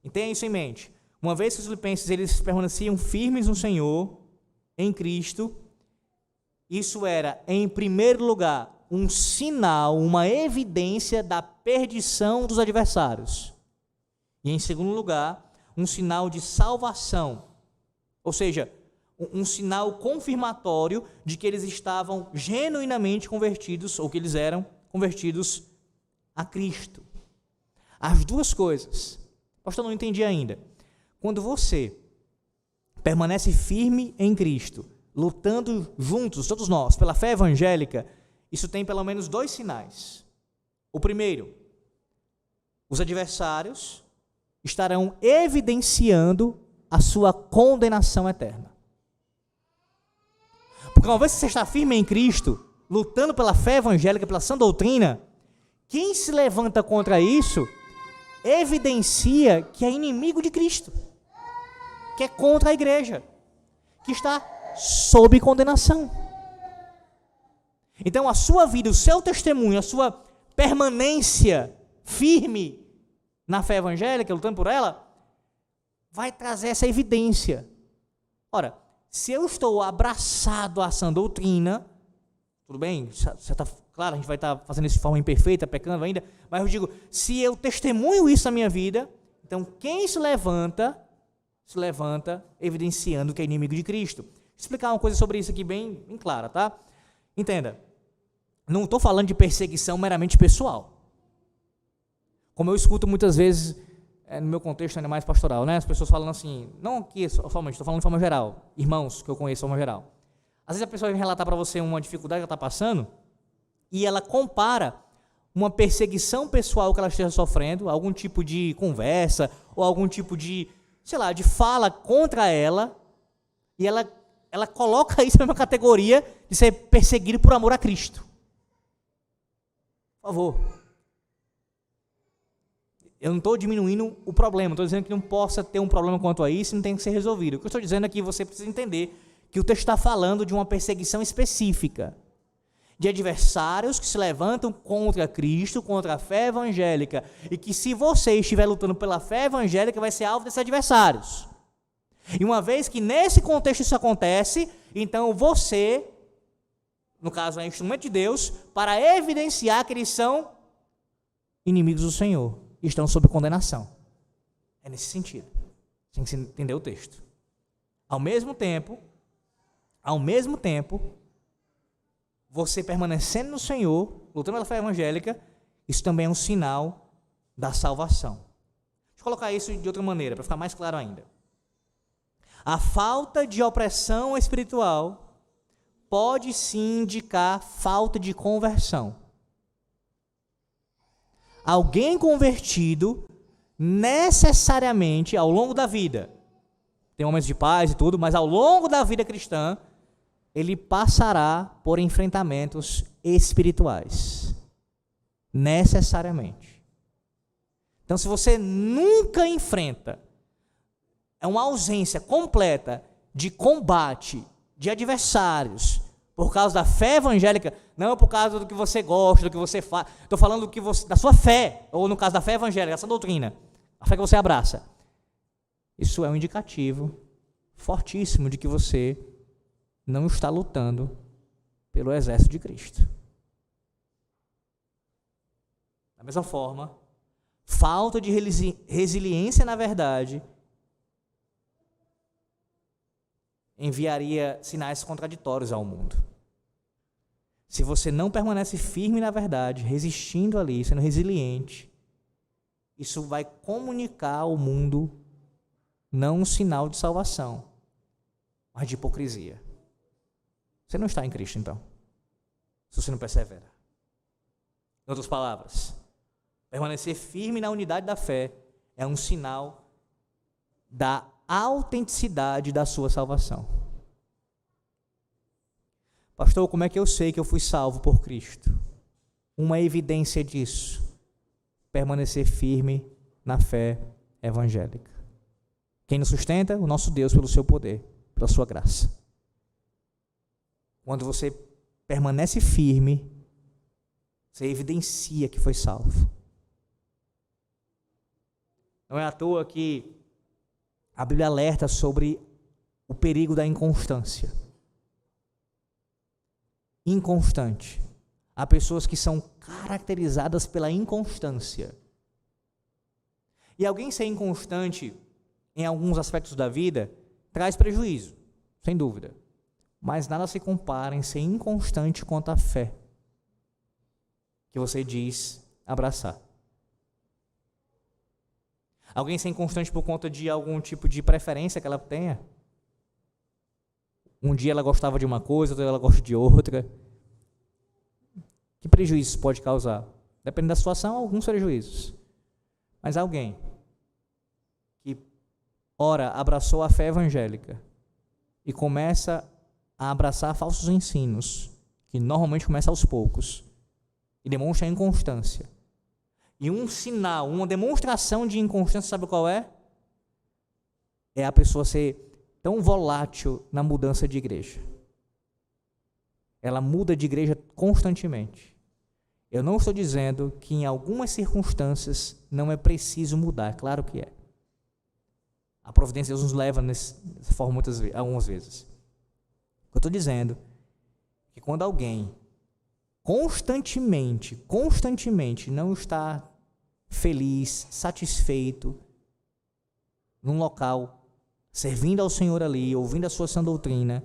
E tenha isso em mente. Uma vez que os filipenses eles permaneciam firmes no Senhor, em Cristo, isso era, em primeiro lugar, um sinal, uma evidência da perdição dos adversários. E em segundo lugar, um sinal de salvação, ou seja, um sinal confirmatório de que eles estavam genuinamente convertidos, ou que eles eram convertidos a Cristo. As duas coisas. Pastor, não entendi ainda. Quando você permanece firme em Cristo, lutando juntos, todos nós, pela fé evangélica, isso tem pelo menos dois sinais. O primeiro, os adversários estarão evidenciando a sua condenação eterna. Porque uma vez que você está firme em Cristo, lutando pela fé evangélica, pela sã doutrina, quem se levanta contra isso, evidencia que é inimigo de Cristo, que é contra a igreja, que está sob condenação. Então a sua vida, o seu testemunho, a sua permanência firme na fé evangélica, lutando por ela, vai trazer essa evidência. Ora, se eu estou abraçado à sã doutrina, tudo bem, claro, a gente vai estar fazendo isso de forma imperfeita, pecando ainda, mas eu digo, se eu testemunho isso na minha vida, então quem se levanta evidenciando que é inimigo de Cristo. Vou explicar uma coisa sobre isso aqui bem clara, tá? Entenda, não estou falando de perseguição meramente pessoal. Como eu escuto muitas vezes, no meu contexto ainda mais pastoral, né? As pessoas falando assim, não aqui somente, estou falando de forma geral, irmãos que eu conheço de forma geral. Às vezes a pessoa vem relatar para você uma dificuldade que ela está passando, e ela compara uma perseguição pessoal que ela esteja sofrendo, algum tipo de conversa, ou algum tipo de, de fala contra ela, e ela coloca isso na mesma categoria de ser perseguido por amor a Cristo. Por favor. Eu não estou diminuindo o problema, estou dizendo que não possa ter um problema quanto a isso e não tem que ser resolvido. O que eu estou dizendo é que você precisa entender que o texto está falando de uma perseguição específica, de adversários que se levantam contra Cristo, contra a fé evangélica, e que se você estiver lutando pela fé evangélica, vai ser alvo desses adversários. E uma vez que nesse contexto isso acontece, então você, no caso é instrumento de Deus, para evidenciar que eles são inimigos do Senhor, e estão sob condenação. É nesse sentido. Tem que entender o texto. Ao mesmo tempo, você permanecendo no Senhor, lutando pela fé evangélica, isso também é um sinal da salvação. Deixa eu colocar isso de outra maneira, para ficar mais claro ainda. A falta de opressão espiritual pode sim indicar falta de conversão. Alguém convertido, necessariamente, ao longo da vida, tem momentos de paz e tudo, mas ao longo da vida cristã, ele passará por enfrentamentos espirituais. Necessariamente. Então, se você nunca enfrenta, é uma ausência completa de combate, de adversários, por causa da fé evangélica, não por causa do que você gosta, do que você faz, estou falando da sua fé, ou no caso da fé evangélica, essa doutrina, a fé que você abraça, isso é um indicativo fortíssimo de que você não está lutando pelo exército de Cristo. Da mesma forma, falta de resiliência na verdade enviaria sinais contraditórios ao mundo. Se você não permanece firme na verdade, resistindo ali, sendo resiliente, isso vai comunicar ao mundo não um sinal de salvação, mas de hipocrisia. Você não está em Cristo, então, se você não persevera. Em outras palavras, permanecer firme na unidade da fé é um sinal da autenticidade da sua salvação. Pastor, como é que eu sei que eu fui salvo por Cristo? Uma evidência disso: permanecer firme na fé evangélica. Quem nos sustenta? O nosso Deus, pelo seu poder, pela sua graça. Quando você permanece firme, você evidencia que foi salvo. Não é à toa que a Bíblia alerta sobre o perigo da inconstância. Inconstante. Há pessoas que são caracterizadas pela inconstância. E alguém ser inconstante em alguns aspectos da vida traz prejuízo, sem dúvida. Mas nada se compara em ser inconstante quanto à fé que você diz abraçar. Alguém ser inconstante por conta de algum tipo de preferência que ela tenha. Um dia ela gostava de uma coisa, outro dia ela gosta de outra. Que prejuízo isso pode causar? Dependendo da situação, alguns prejuízos. Mas alguém que, ora, abraçou a fé evangélica e começa a abraçar falsos ensinos, que normalmente começa aos poucos, e demonstra inconstância. E um sinal, uma demonstração de inconstância, sabe qual é? É a pessoa ser tão volátil na mudança de igreja. Ela muda de igreja constantemente. Eu não estou dizendo que em algumas circunstâncias não é preciso mudar, claro que é. A providência de Deus nos leva dessa forma algumas vezes. Eu estou dizendo é que quando alguém constantemente não está feliz, satisfeito, num local, servindo ao Senhor ali, ouvindo a sua sã doutrina,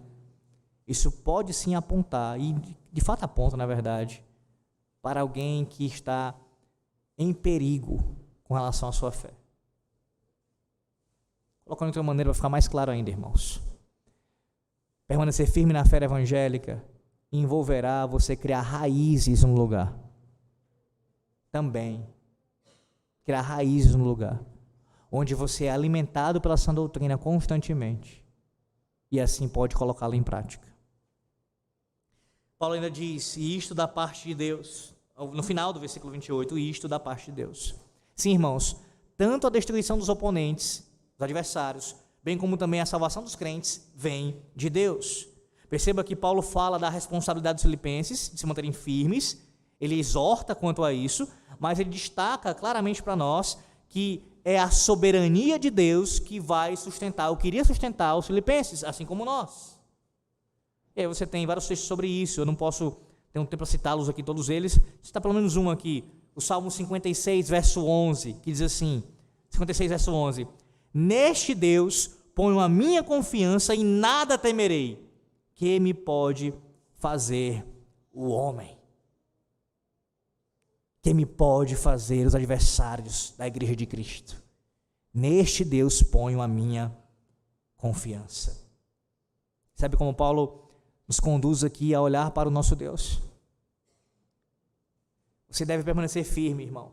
isso pode sim apontar, e de fato aponta, na verdade, para alguém que está em perigo com relação à sua fé. Colocando de outra maneira, vai ficar mais claro ainda, irmãos. Permanecer firme na fé evangélica envolverá você criar raízes no lugar. Também criar raízes no lugar onde você é alimentado pela sã doutrina constantemente e assim pode colocá-la em prática. Paulo ainda diz, e isto da parte de Deus, no final do versículo 28, isto da parte de Deus. Sim, irmãos, tanto a destruição dos oponentes, dos adversários, bem como também a salvação dos crentes, vem de Deus. Perceba que Paulo fala da responsabilidade dos filipenses, de se manterem firmes, ele exorta quanto a isso, mas ele destaca claramente para nós que é a soberania de Deus que vai sustentar, ou queria sustentar os filipenses, assim como nós. E aí você tem vários textos sobre isso, eu não posso ter um tempo para citá-los aqui, todos eles, citar pelo menos um aqui, o Salmo 56, verso 11, que diz assim, 56, verso 11, neste Deus ponho a minha confiança e nada temerei, que me pode fazer o homem? Que me pode fazer os adversários da igreja de Cristo? Neste Deus ponho a minha confiança. Sabe como Paulo nos conduz aqui a olhar para o nosso Deus? Você deve permanecer firme, irmão.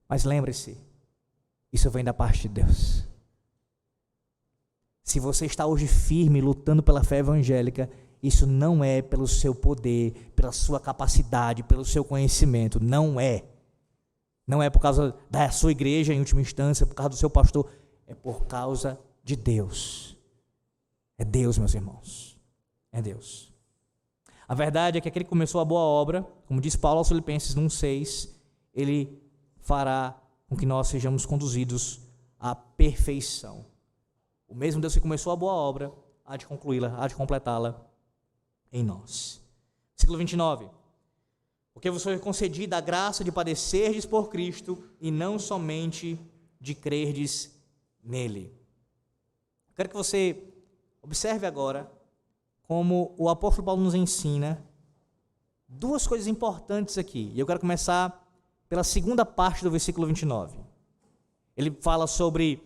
Mas lembre-se, isso vem da parte de Deus. Se você está hoje firme, lutando pela fé evangélica, isso não é pelo seu poder, pela sua capacidade, pelo seu conhecimento, não é. Não é por causa da sua igreja, em última instância, por causa do seu pastor, é por causa de Deus. É Deus, meus irmãos, é Deus. A verdade é que aquele que começou a boa obra, como diz Paulo aos Filipenses 1,6, ele fará com que nós sejamos conduzidos à perfeição. O mesmo Deus que começou a boa obra, há de concluí-la, há de completá-la em nós. Versículo 29. Porque vos foi concedida a graça de padecerdes por Cristo e não somente de crerdes nele. Quero que você observe agora como o apóstolo Paulo nos ensina duas coisas importantes aqui. E eu quero começar pela segunda parte do versículo 29. Ele fala sobre,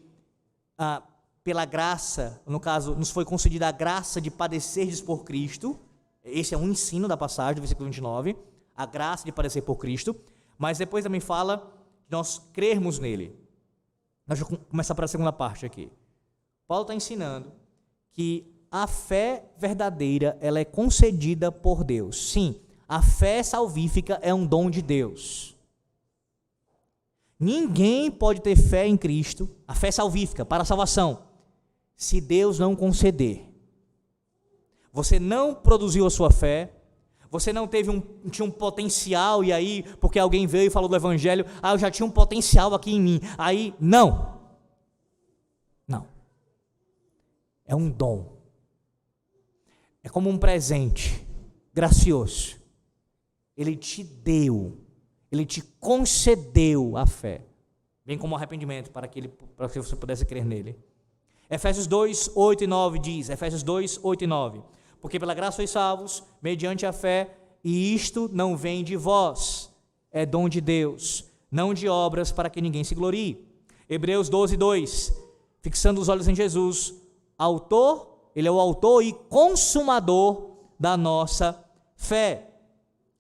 pela graça, no caso, nos foi concedida a graça de padecerdes por Cristo. Esse é um ensino da passagem do versículo 29, a graça de padecer por Cristo. Mas depois também fala de nós crermos nele. Nós vamos começar para a segunda parte aqui. Paulo está ensinando que a fé verdadeira, ela é concedida por Deus. Sim, a fé salvífica é um dom de Deus. Ninguém pode ter fé em Cristo, a fé salvífica, para a salvação, se Deus não conceder. Você não produziu a sua fé, você não tinha um potencial, e aí, porque alguém veio e falou do Evangelho, eu já tinha um potencial aqui em mim. Aí, não. É um dom. É como um presente gracioso. Ele te deu, ele te concedeu a fé, bem como o arrependimento, para que você pudesse crer nele. Efésios 2, 8 e 9 diz, Efésios 2, 8 e 9, porque pela graça sois salvos, mediante a fé, e isto não vem de vós, é dom de Deus, não de obras para que ninguém se glorie. Hebreus 12, 2, fixando os olhos em Jesus, ele é o autor e consumador da nossa fé.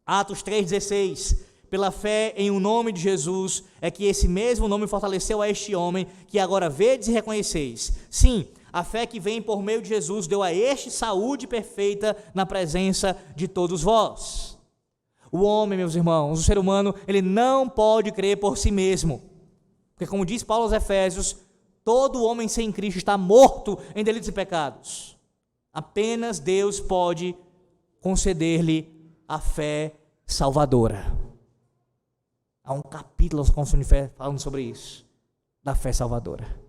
Atos 3,16, pela fé em o nome de Jesus, é que esse mesmo nome fortaleceu a este homem, que agora vedes e reconheceis. Sim, a fé que vem por meio de Jesus deu a este saúde perfeita na presença de todos vós. O homem, meus irmãos, o ser humano, ele não pode crer por si mesmo, porque como diz Paulo aos Efésios, todo homem sem Cristo está morto em delitos e pecados. Apenas Deus pode conceder-lhe a fé salvadora. Há um capítulo da Confissão de Fé falando sobre isso, da fé salvadora,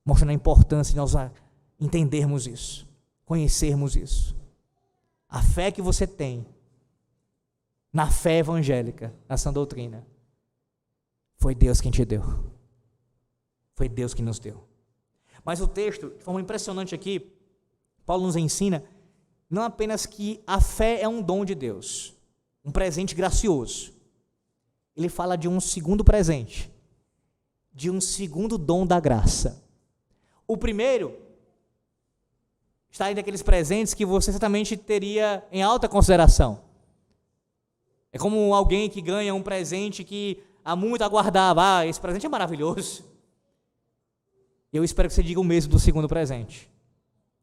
mostrando a importância de nós entendermos isso, conhecermos isso. A fé que você tem na fé evangélica, na sã doutrina, foi Deus quem te deu. Foi Deus que nos deu. Mas o texto, de forma impressionante aqui, Paulo nos ensina não apenas que a fé é um dom de Deus, um presente gracioso. Ele fala de um segundo presente, de um segundo dom da graça. O primeiro está entre aqueles presentes que você certamente teria em alta consideração. É como alguém que ganha um presente que há muito aguardava. Esse presente é maravilhoso. Eu espero que você diga o mesmo do segundo presente.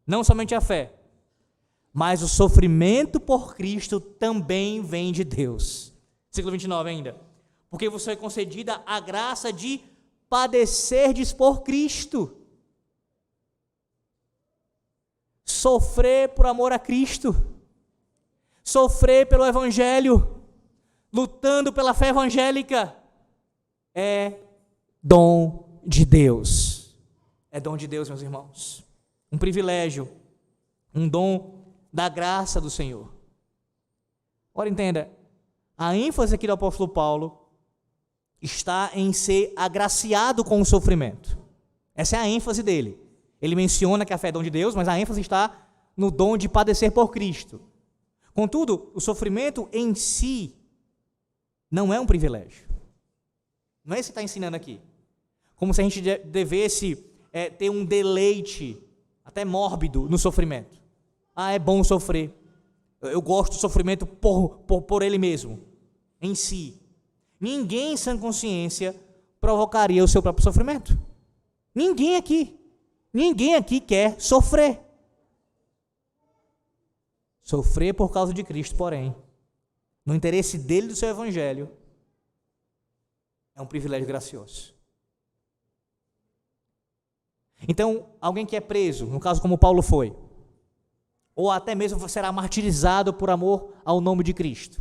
Não somente a fé, mas o sofrimento por Cristo também vem de Deus. Versículo 29 ainda. Porque vos foi concedida a graça de padecerdes por Cristo. Sofrer por amor a Cristo. Sofrer pelo Evangelho. Lutando pela fé evangélica. É dom de Deus. É dom de Deus, meus irmãos. Um privilégio. Um dom da graça do Senhor. Ora, entenda, a ênfase aqui do apóstolo Paulo está em ser agraciado com o sofrimento. Essa é a ênfase dele. Ele menciona que a fé é dom de Deus, mas a ênfase está no dom de padecer por Cristo. Contudo, o sofrimento em si não é um privilégio. Não é isso que está ensinando aqui. Como se a gente devesse ter um deleite, até mórbido, no sofrimento. É bom sofrer. Eu gosto do sofrimento por ele mesmo, em si. Ninguém em sã consciência provocaria o seu próprio sofrimento. Ninguém aqui quer sofrer. Sofrer por causa de Cristo, porém, no interesse dele e do seu evangelho, é um privilégio gracioso. Então, alguém que é preso, no caso como Paulo foi, ou até mesmo será martirizado por amor ao nome de Cristo.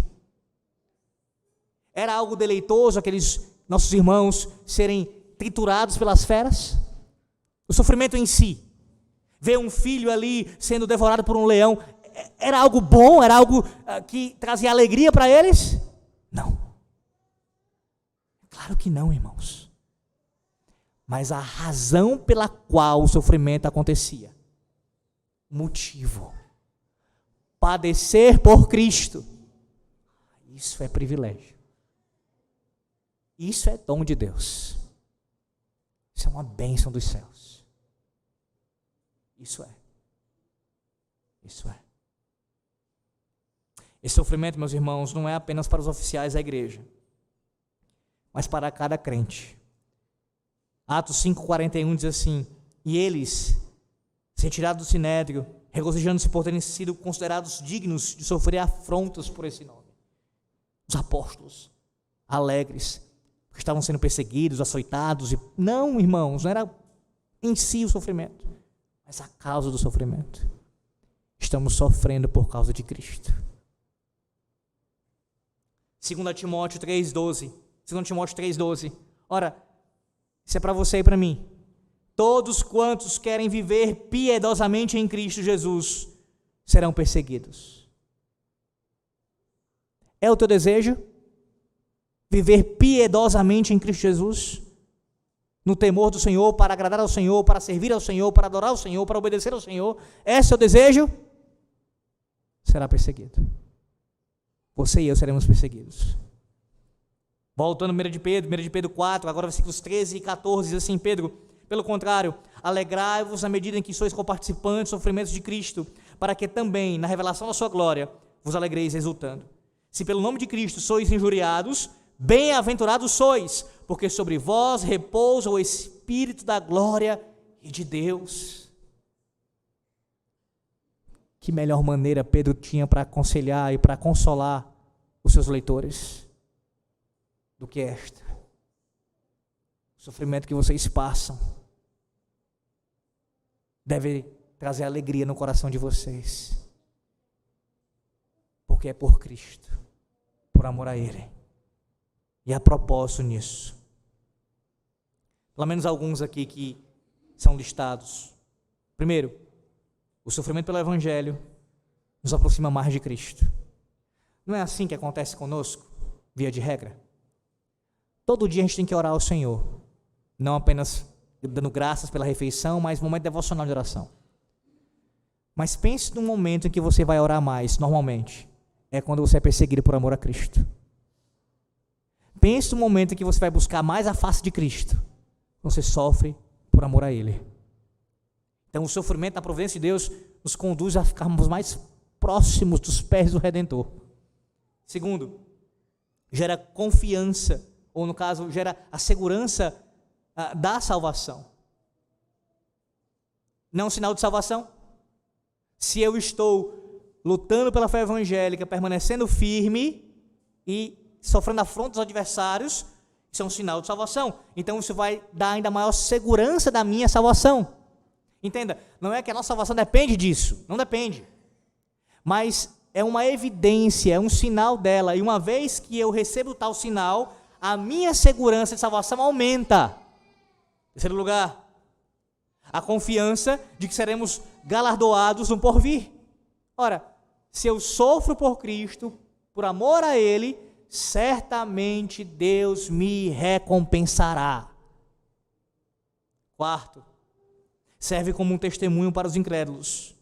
Era algo deleitoso aqueles nossos irmãos serem triturados pelas feras? O sofrimento em si, ver um filho ali sendo devorado por um leão, era algo bom? Era algo que trazia alegria para eles? Não. Claro que não, irmãos. Mas a razão pela qual o sofrimento acontecia, motivo, padecer por Cristo, isso é privilégio. Isso é dom de Deus. Isso é uma bênção dos céus. Isso é. Isso é. Esse sofrimento, meus irmãos, não é apenas para os oficiais da igreja, mas para cada crente. Atos 5,41 diz assim: e eles, se retirados do sinédrio, regozijando-se por terem sido considerados dignos de sofrer afrontas por esse nome. Os apóstolos, alegres, porque estavam sendo perseguidos, açoitados. Não, irmãos, não era em si o sofrimento, mas a causa do sofrimento. Estamos sofrendo por causa de Cristo. 2 Timóteo 3,12. Ora, isso é para você e para mim. Todos quantos querem viver piedosamente em Cristo Jesus serão perseguidos. É o teu desejo? Viver piedosamente em Cristo Jesus? No temor do Senhor, para agradar ao Senhor, para servir ao Senhor, para adorar ao Senhor, para obedecer ao Senhor? É seu desejo? Será perseguido. Você e eu seremos perseguidos. Voltando a 1 de Pedro 4, agora versículos 13 e 14, diz assim: Pedro, pelo contrário, alegrai-vos na medida em que sois coparticipantes dos sofrimentos de Cristo, para que também, na revelação da sua glória, vos alegreis exultando. Se pelo nome de Cristo sois injuriados, bem-aventurados sois, porque sobre vós repousa o Espírito da glória e de Deus. Que melhor maneira Pedro tinha para aconselhar e para consolar os seus leitores do que esta. O sofrimento que vocês passam deve trazer alegria no coração de vocês, porque é por Cristo, por amor a Ele, e há propósito nisso. Pelo menos alguns aqui que são listados. Primeiro, o sofrimento pelo Evangelho nos aproxima mais de Cristo. Não é assim que acontece conosco, via de regra? Todo dia a gente tem que orar ao Senhor, não apenas dando graças pela refeição, mas um momento devocional de oração. Mas pense no momento em que você vai orar mais, normalmente, é quando você é perseguido por amor a Cristo. Pense no momento em que você vai buscar mais a face de Cristo, quando você sofre por amor a Ele. Então o sofrimento na providência de Deus nos conduz a ficarmos mais próximos dos pés do Redentor. Segundo, gera confiança, ou no caso, gera a segurança da salvação. Não é um sinal de salvação? Se eu estou lutando pela fé evangélica, permanecendo firme e sofrendo afrontas dos adversários, isso é um sinal de salvação. Então isso vai dar ainda maior segurança da minha salvação. Entenda, não é que a nossa salvação depende disso, não depende. Mas é uma evidência, é um sinal dela. E uma vez que eu recebo tal sinal, a minha segurança de salvação aumenta. Em terceiro lugar, a confiança de que seremos galardoados no porvir. Ora, se eu sofro por Cristo, por amor a Ele, certamente Deus me recompensará. Quarto, serve como um testemunho para os incrédulos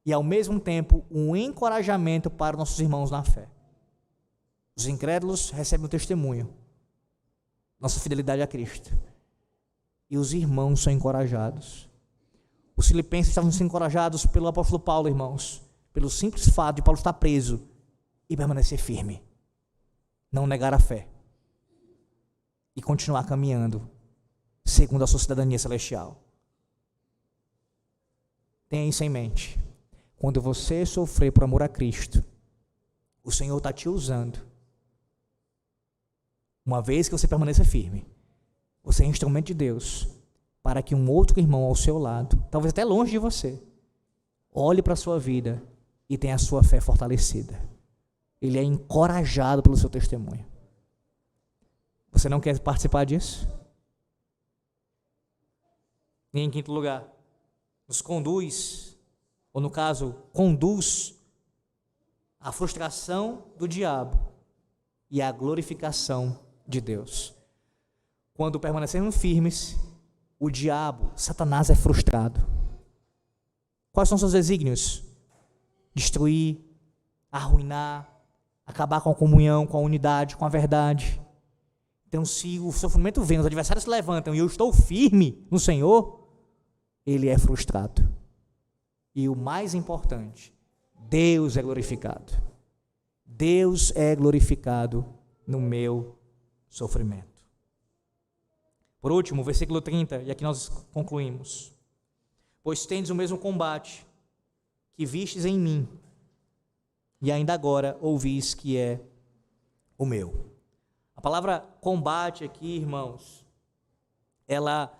e, ao mesmo tempo, um encorajamento para nossos irmãos na fé. Os incrédulos recebem um testemunho, nossa fidelidade a Cristo, e os irmãos são encorajados. Os filipenses estavam sendo encorajados pelo apóstolo Paulo, irmãos, pelo simples fato de Paulo estar preso e permanecer firme, não negar a fé e continuar caminhando segundo a sua cidadania celestial. Tenha isso em mente. Quando você sofrer por amor a Cristo, o Senhor está te usando. Uma vez que você permaneça firme, você é instrumento de Deus para que um outro irmão ao seu lado, talvez até longe de você, olhe para a sua vida e tenha a sua fé fortalecida. Ele é encorajado pelo seu testemunho. Você Você não quer participar disso? E em quinto lugar, nos conduz, ou no caso, conduz à frustração do diabo e à glorificação de Deus. Quando permanecemos firmes, o diabo, Satanás, é frustrado. Quais são seus desígnios? Destruir, arruinar, acabar com a comunhão, com a unidade, com a verdade. Então, se o sofrimento vem, os adversários se levantam e eu estou firme no Senhor, ele é frustrado. E o mais importante, Deus é glorificado. Deus é glorificado no meu sofrimento. Por último, versículo 30, e aqui nós concluímos. Pois tendes o mesmo combate que vistes em mim, e ainda agora ouvis que é o meu. A palavra combate aqui, irmãos, ela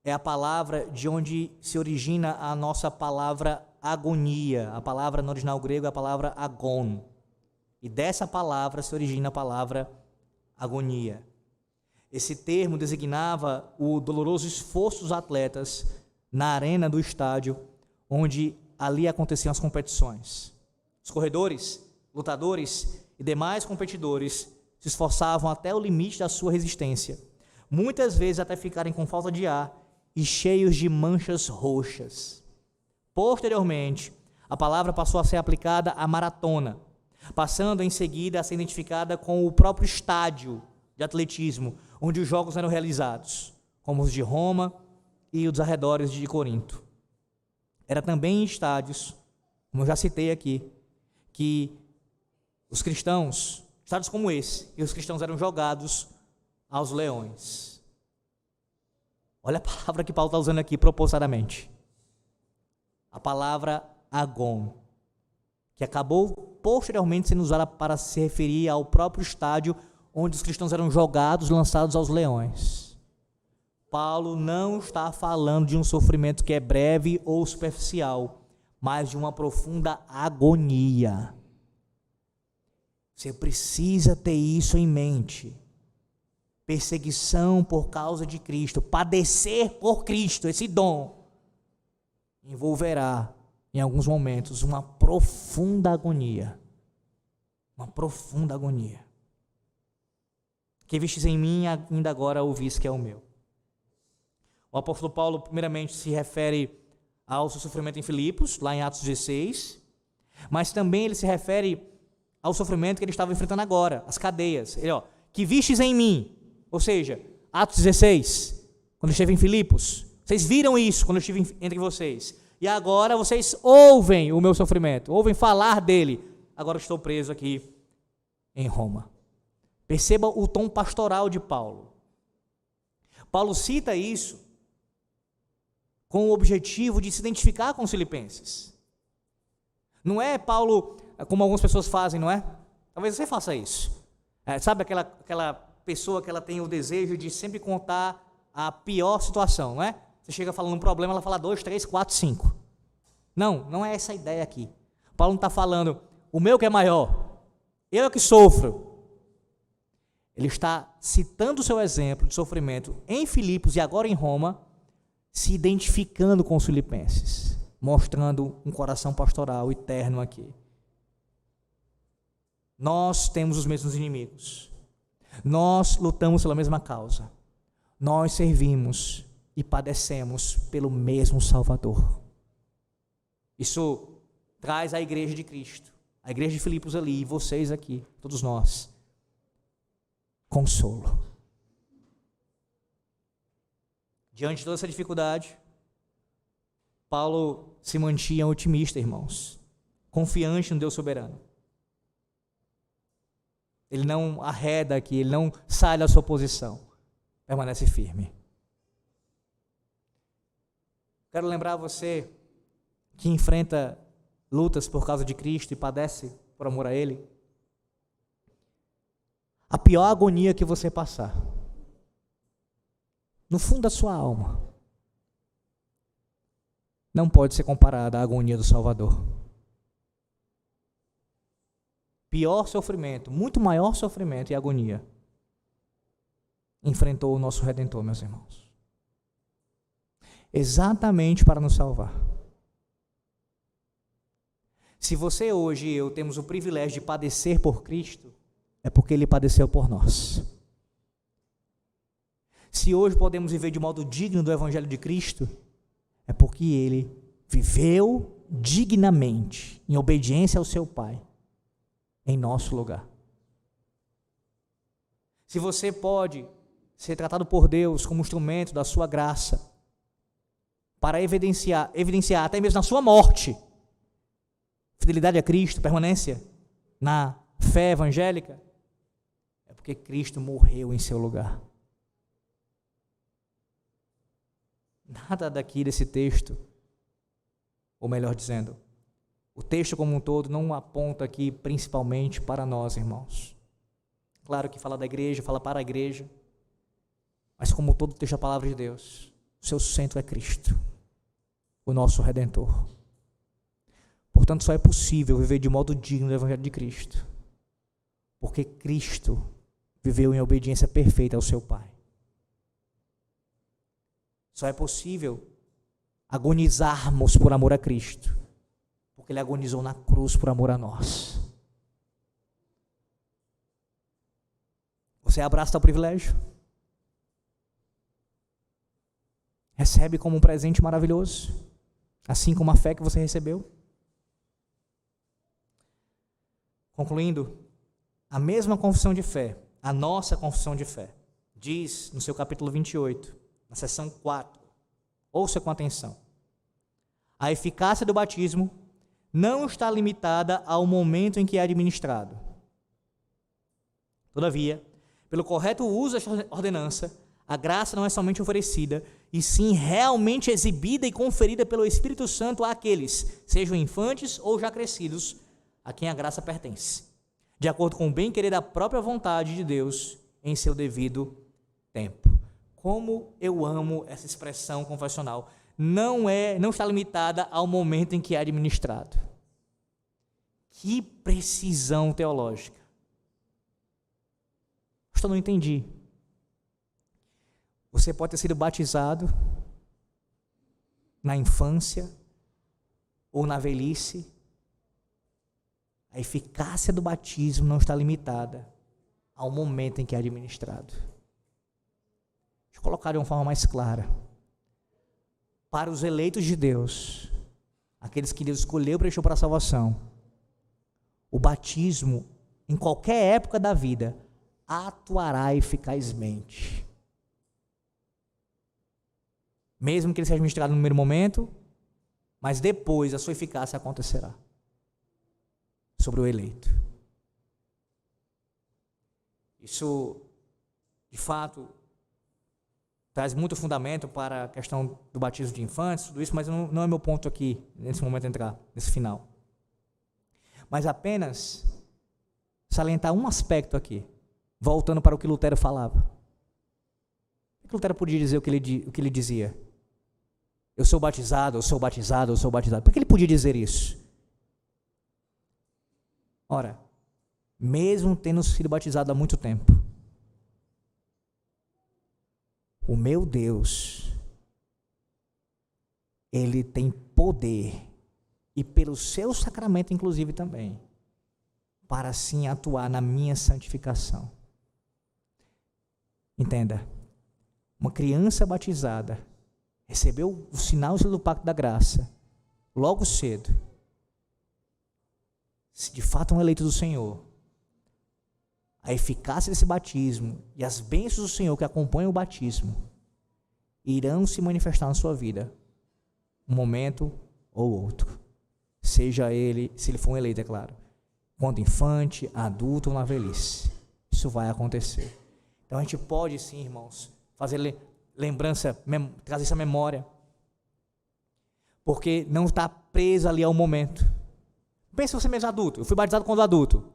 é a palavra de onde se origina a nossa palavra agonia. A palavra no original grego é a palavra agon. E dessa palavra se origina a palavra agonia. Esse termo designava o doloroso esforço dos atletas na arena do estádio, onde ali aconteciam as competições. Os corredores, lutadores e demais competidores se esforçavam até o limite da sua resistência, muitas vezes até ficarem com falta de ar e cheios de manchas roxas. Posteriormente, a palavra passou a ser aplicada à maratona, passando em seguida a ser identificada com o próprio estádio de atletismo, onde os jogos eram realizados, como os de Roma e os arredores de Corinto. Era também em estádios, como eu já citei aqui, que os cristãos, estádios como esse, e os cristãos eram jogados aos leões. Olha a palavra que Paulo está usando aqui propositadamente. A palavra agon, que acabou posteriormente sendo usada para se referir ao próprio estádio onde os cristãos eram jogados, lançados aos leões. Paulo não está falando de um sofrimento que é breve ou superficial, mas de uma profunda agonia. Você precisa ter isso em mente. Perseguição por causa de Cristo, padecer por Cristo, esse dom, envolverá, em alguns momentos, uma profunda agonia. Uma profunda agonia. Que vistes em mim, ainda agora ouvis que é o meu. O apóstolo Paulo, primeiramente, se refere ao seu sofrimento em Filipos, lá em Atos 16, mas também ele se refere ao sofrimento que ele estava enfrentando agora, as cadeias. Ele, que vistes em mim, ou seja, Atos 16, quando eu estive em Filipos, vocês viram isso quando eu estive entre vocês, e agora vocês ouvem o meu sofrimento, ouvem falar dele. Agora eu estou preso aqui em Roma. Perceba o tom pastoral de Paulo. Paulo cita isso com o objetivo de se identificar com os filipenses. Não é Paulo, como algumas pessoas fazem, não é? Talvez você faça isso. Sabe aquela pessoa que ela tem o desejo de sempre contar a pior situação, não é? Você chega falando um problema, ela fala 2, 3, 4, 5. Não é essa a ideia aqui. Paulo não está falando, o meu que é maior, eu é que sofro. Ele está citando o seu exemplo de sofrimento em Filipos e agora em Roma, se identificando com os filipenses, mostrando um coração pastoral eterno aqui. Nós temos os mesmos inimigos. Nós lutamos pela mesma causa. Nós servimos e padecemos pelo mesmo Salvador. Isso traz a igreja de Cristo, a igreja de Filipos ali, e vocês aqui, todos nós, consolo. Diante de toda essa dificuldade, Paulo se mantinha otimista, irmãos, confiante no Deus soberano. Ele não arreda aqui, ele não sai da sua posição, permanece firme. Quero lembrar você que enfrenta lutas por causa de Cristo e padece por amor a Ele. A pior agonia que você passar, no fundo da sua alma, não pode ser comparada à agonia do Salvador. Pior sofrimento, muito maior sofrimento e agonia, enfrentou o nosso Redentor, meus irmãos. Exatamente para nos salvar. Se você hoje e eu temos o privilégio de padecer por Cristo, é porque Ele padeceu por nós. Se hoje podemos viver de modo digno do Evangelho de Cristo, é porque Ele viveu dignamente, em obediência ao seu Pai, em nosso lugar. Se você pode ser tratado por Deus como instrumento da sua graça, para evidenciar até mesmo na sua morte, fidelidade a Cristo, permanência na fé evangélica, é porque Cristo morreu em seu lugar. Nada daqui desse texto, ou melhor dizendo, o texto como um todo não aponta aqui principalmente para nós, irmãos. Claro que fala da igreja, fala para a igreja, mas como todo texto da palavra de Deus, o seu centro é Cristo, o nosso Redentor. Portanto, só é possível viver de modo digno do Evangelho de Cristo, porque Cristo viveu em obediência perfeita ao seu Pai. Só é possível agonizarmos por amor a Cristo, porque Ele agonizou na cruz por amor a nós. Você abraça tal privilégio? Recebe como um presente maravilhoso, assim como a fé que você recebeu? Concluindo, a mesma confissão de fé, a nossa confissão de fé, diz no seu capítulo 28, na seção 4, ouça com atenção: a eficácia do batismo não está limitada ao momento em que é administrado. Todavia, pelo correto uso desta ordenança, a graça não é somente oferecida, e sim realmente exibida e conferida pelo Espírito Santo àqueles, sejam infantes ou já crescidos, a quem a graça pertence, de acordo com o bem-querer da própria vontade de Deus em seu devido tempo. Como eu amo essa expressão confessional. Não está limitada ao momento em que é administrado. Que precisão teológica. Eu não entendi. Você pode ter sido batizado na infância ou na velhice. A eficácia do batismo não está limitada ao momento em que é administrado. Deixa eu colocar de uma forma mais clara. Para os eleitos de Deus, aqueles que Deus escolheu e deixou para a salvação, o batismo, em qualquer época da vida, atuará eficazmente. Mesmo que ele seja administrado no primeiro momento, mas depois a sua eficácia acontecerá sobre o eleito. Isso, de fato, traz muito fundamento para a questão do batismo de infantes, tudo isso, mas não é meu ponto aqui, nesse momento, entrar, nesse final. Mas apenas salientar um aspecto aqui, voltando para o que Lutero falava. O que Lutero podia dizer o que ele dizia? Eu sou batizado, eu sou batizado, eu sou batizado. Por que ele podia dizer isso? Ora, mesmo tendo sido batizado há muito tempo, o meu Deus, Ele tem poder, e pelo seu sacramento inclusive também, para assim atuar na minha santificação. Entenda, uma criança batizada, recebeu o sinal do pacto da graça, logo cedo, se de fato é um eleito do Senhor, a eficácia desse batismo e as bênçãos do Senhor que acompanham o batismo irão se manifestar na sua vida, um momento ou outro, seja ele, se ele for um eleito, é claro, quando infante, adulto ou na velhice, isso vai acontecer. Então a gente pode sim, irmãos, fazer lembrança, trazer essa memória, porque não está preso ali ao momento. Pensa você mesmo adulto, eu fui batizado quando adulto,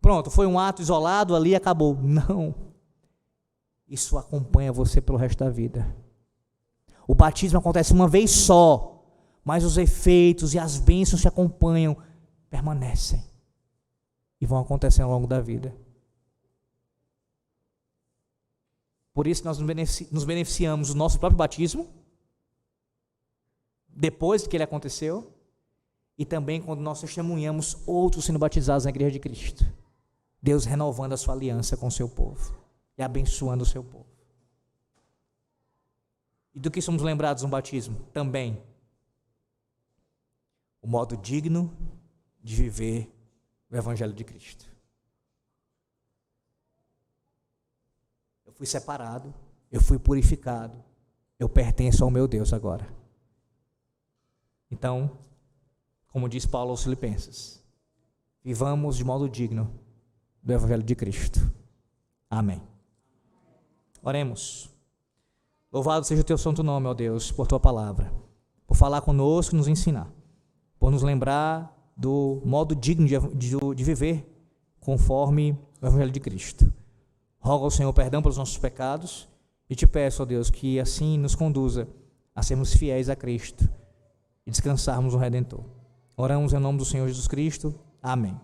pronto, foi um ato isolado ali e acabou. Não, isso acompanha você pelo resto da vida. O batismo acontece uma vez só, mas os efeitos e as bênçãos que acompanham permanecem e vão acontecendo ao longo da vida. Por isso nós nos beneficiamos do nosso próprio batismo, depois que ele aconteceu, e também quando nós testemunhamos outros sendo batizados na igreja de Cristo. Deus renovando a sua aliança com o seu povo e abençoando o seu povo. E do que somos lembrados no batismo? Também o modo digno de viver o Evangelho de Cristo. Eu fui separado, eu fui purificado, eu pertenço ao meu Deus agora. Então, como diz Paulo aos Filipenses, vivamos de modo digno do Evangelho de Cristo. Amém. Oremos. Louvado seja o teu santo nome, ó Deus, por tua palavra, por falar conosco e nos ensinar, por nos lembrar do modo digno de viver conforme o Evangelho de Cristo. Rogo ao Senhor perdão pelos nossos pecados e te peço, ó Deus, que assim nos conduza a sermos fiéis a Cristo e descansarmos no Redentor. Oramos em nome do Senhor Jesus Cristo. Amém.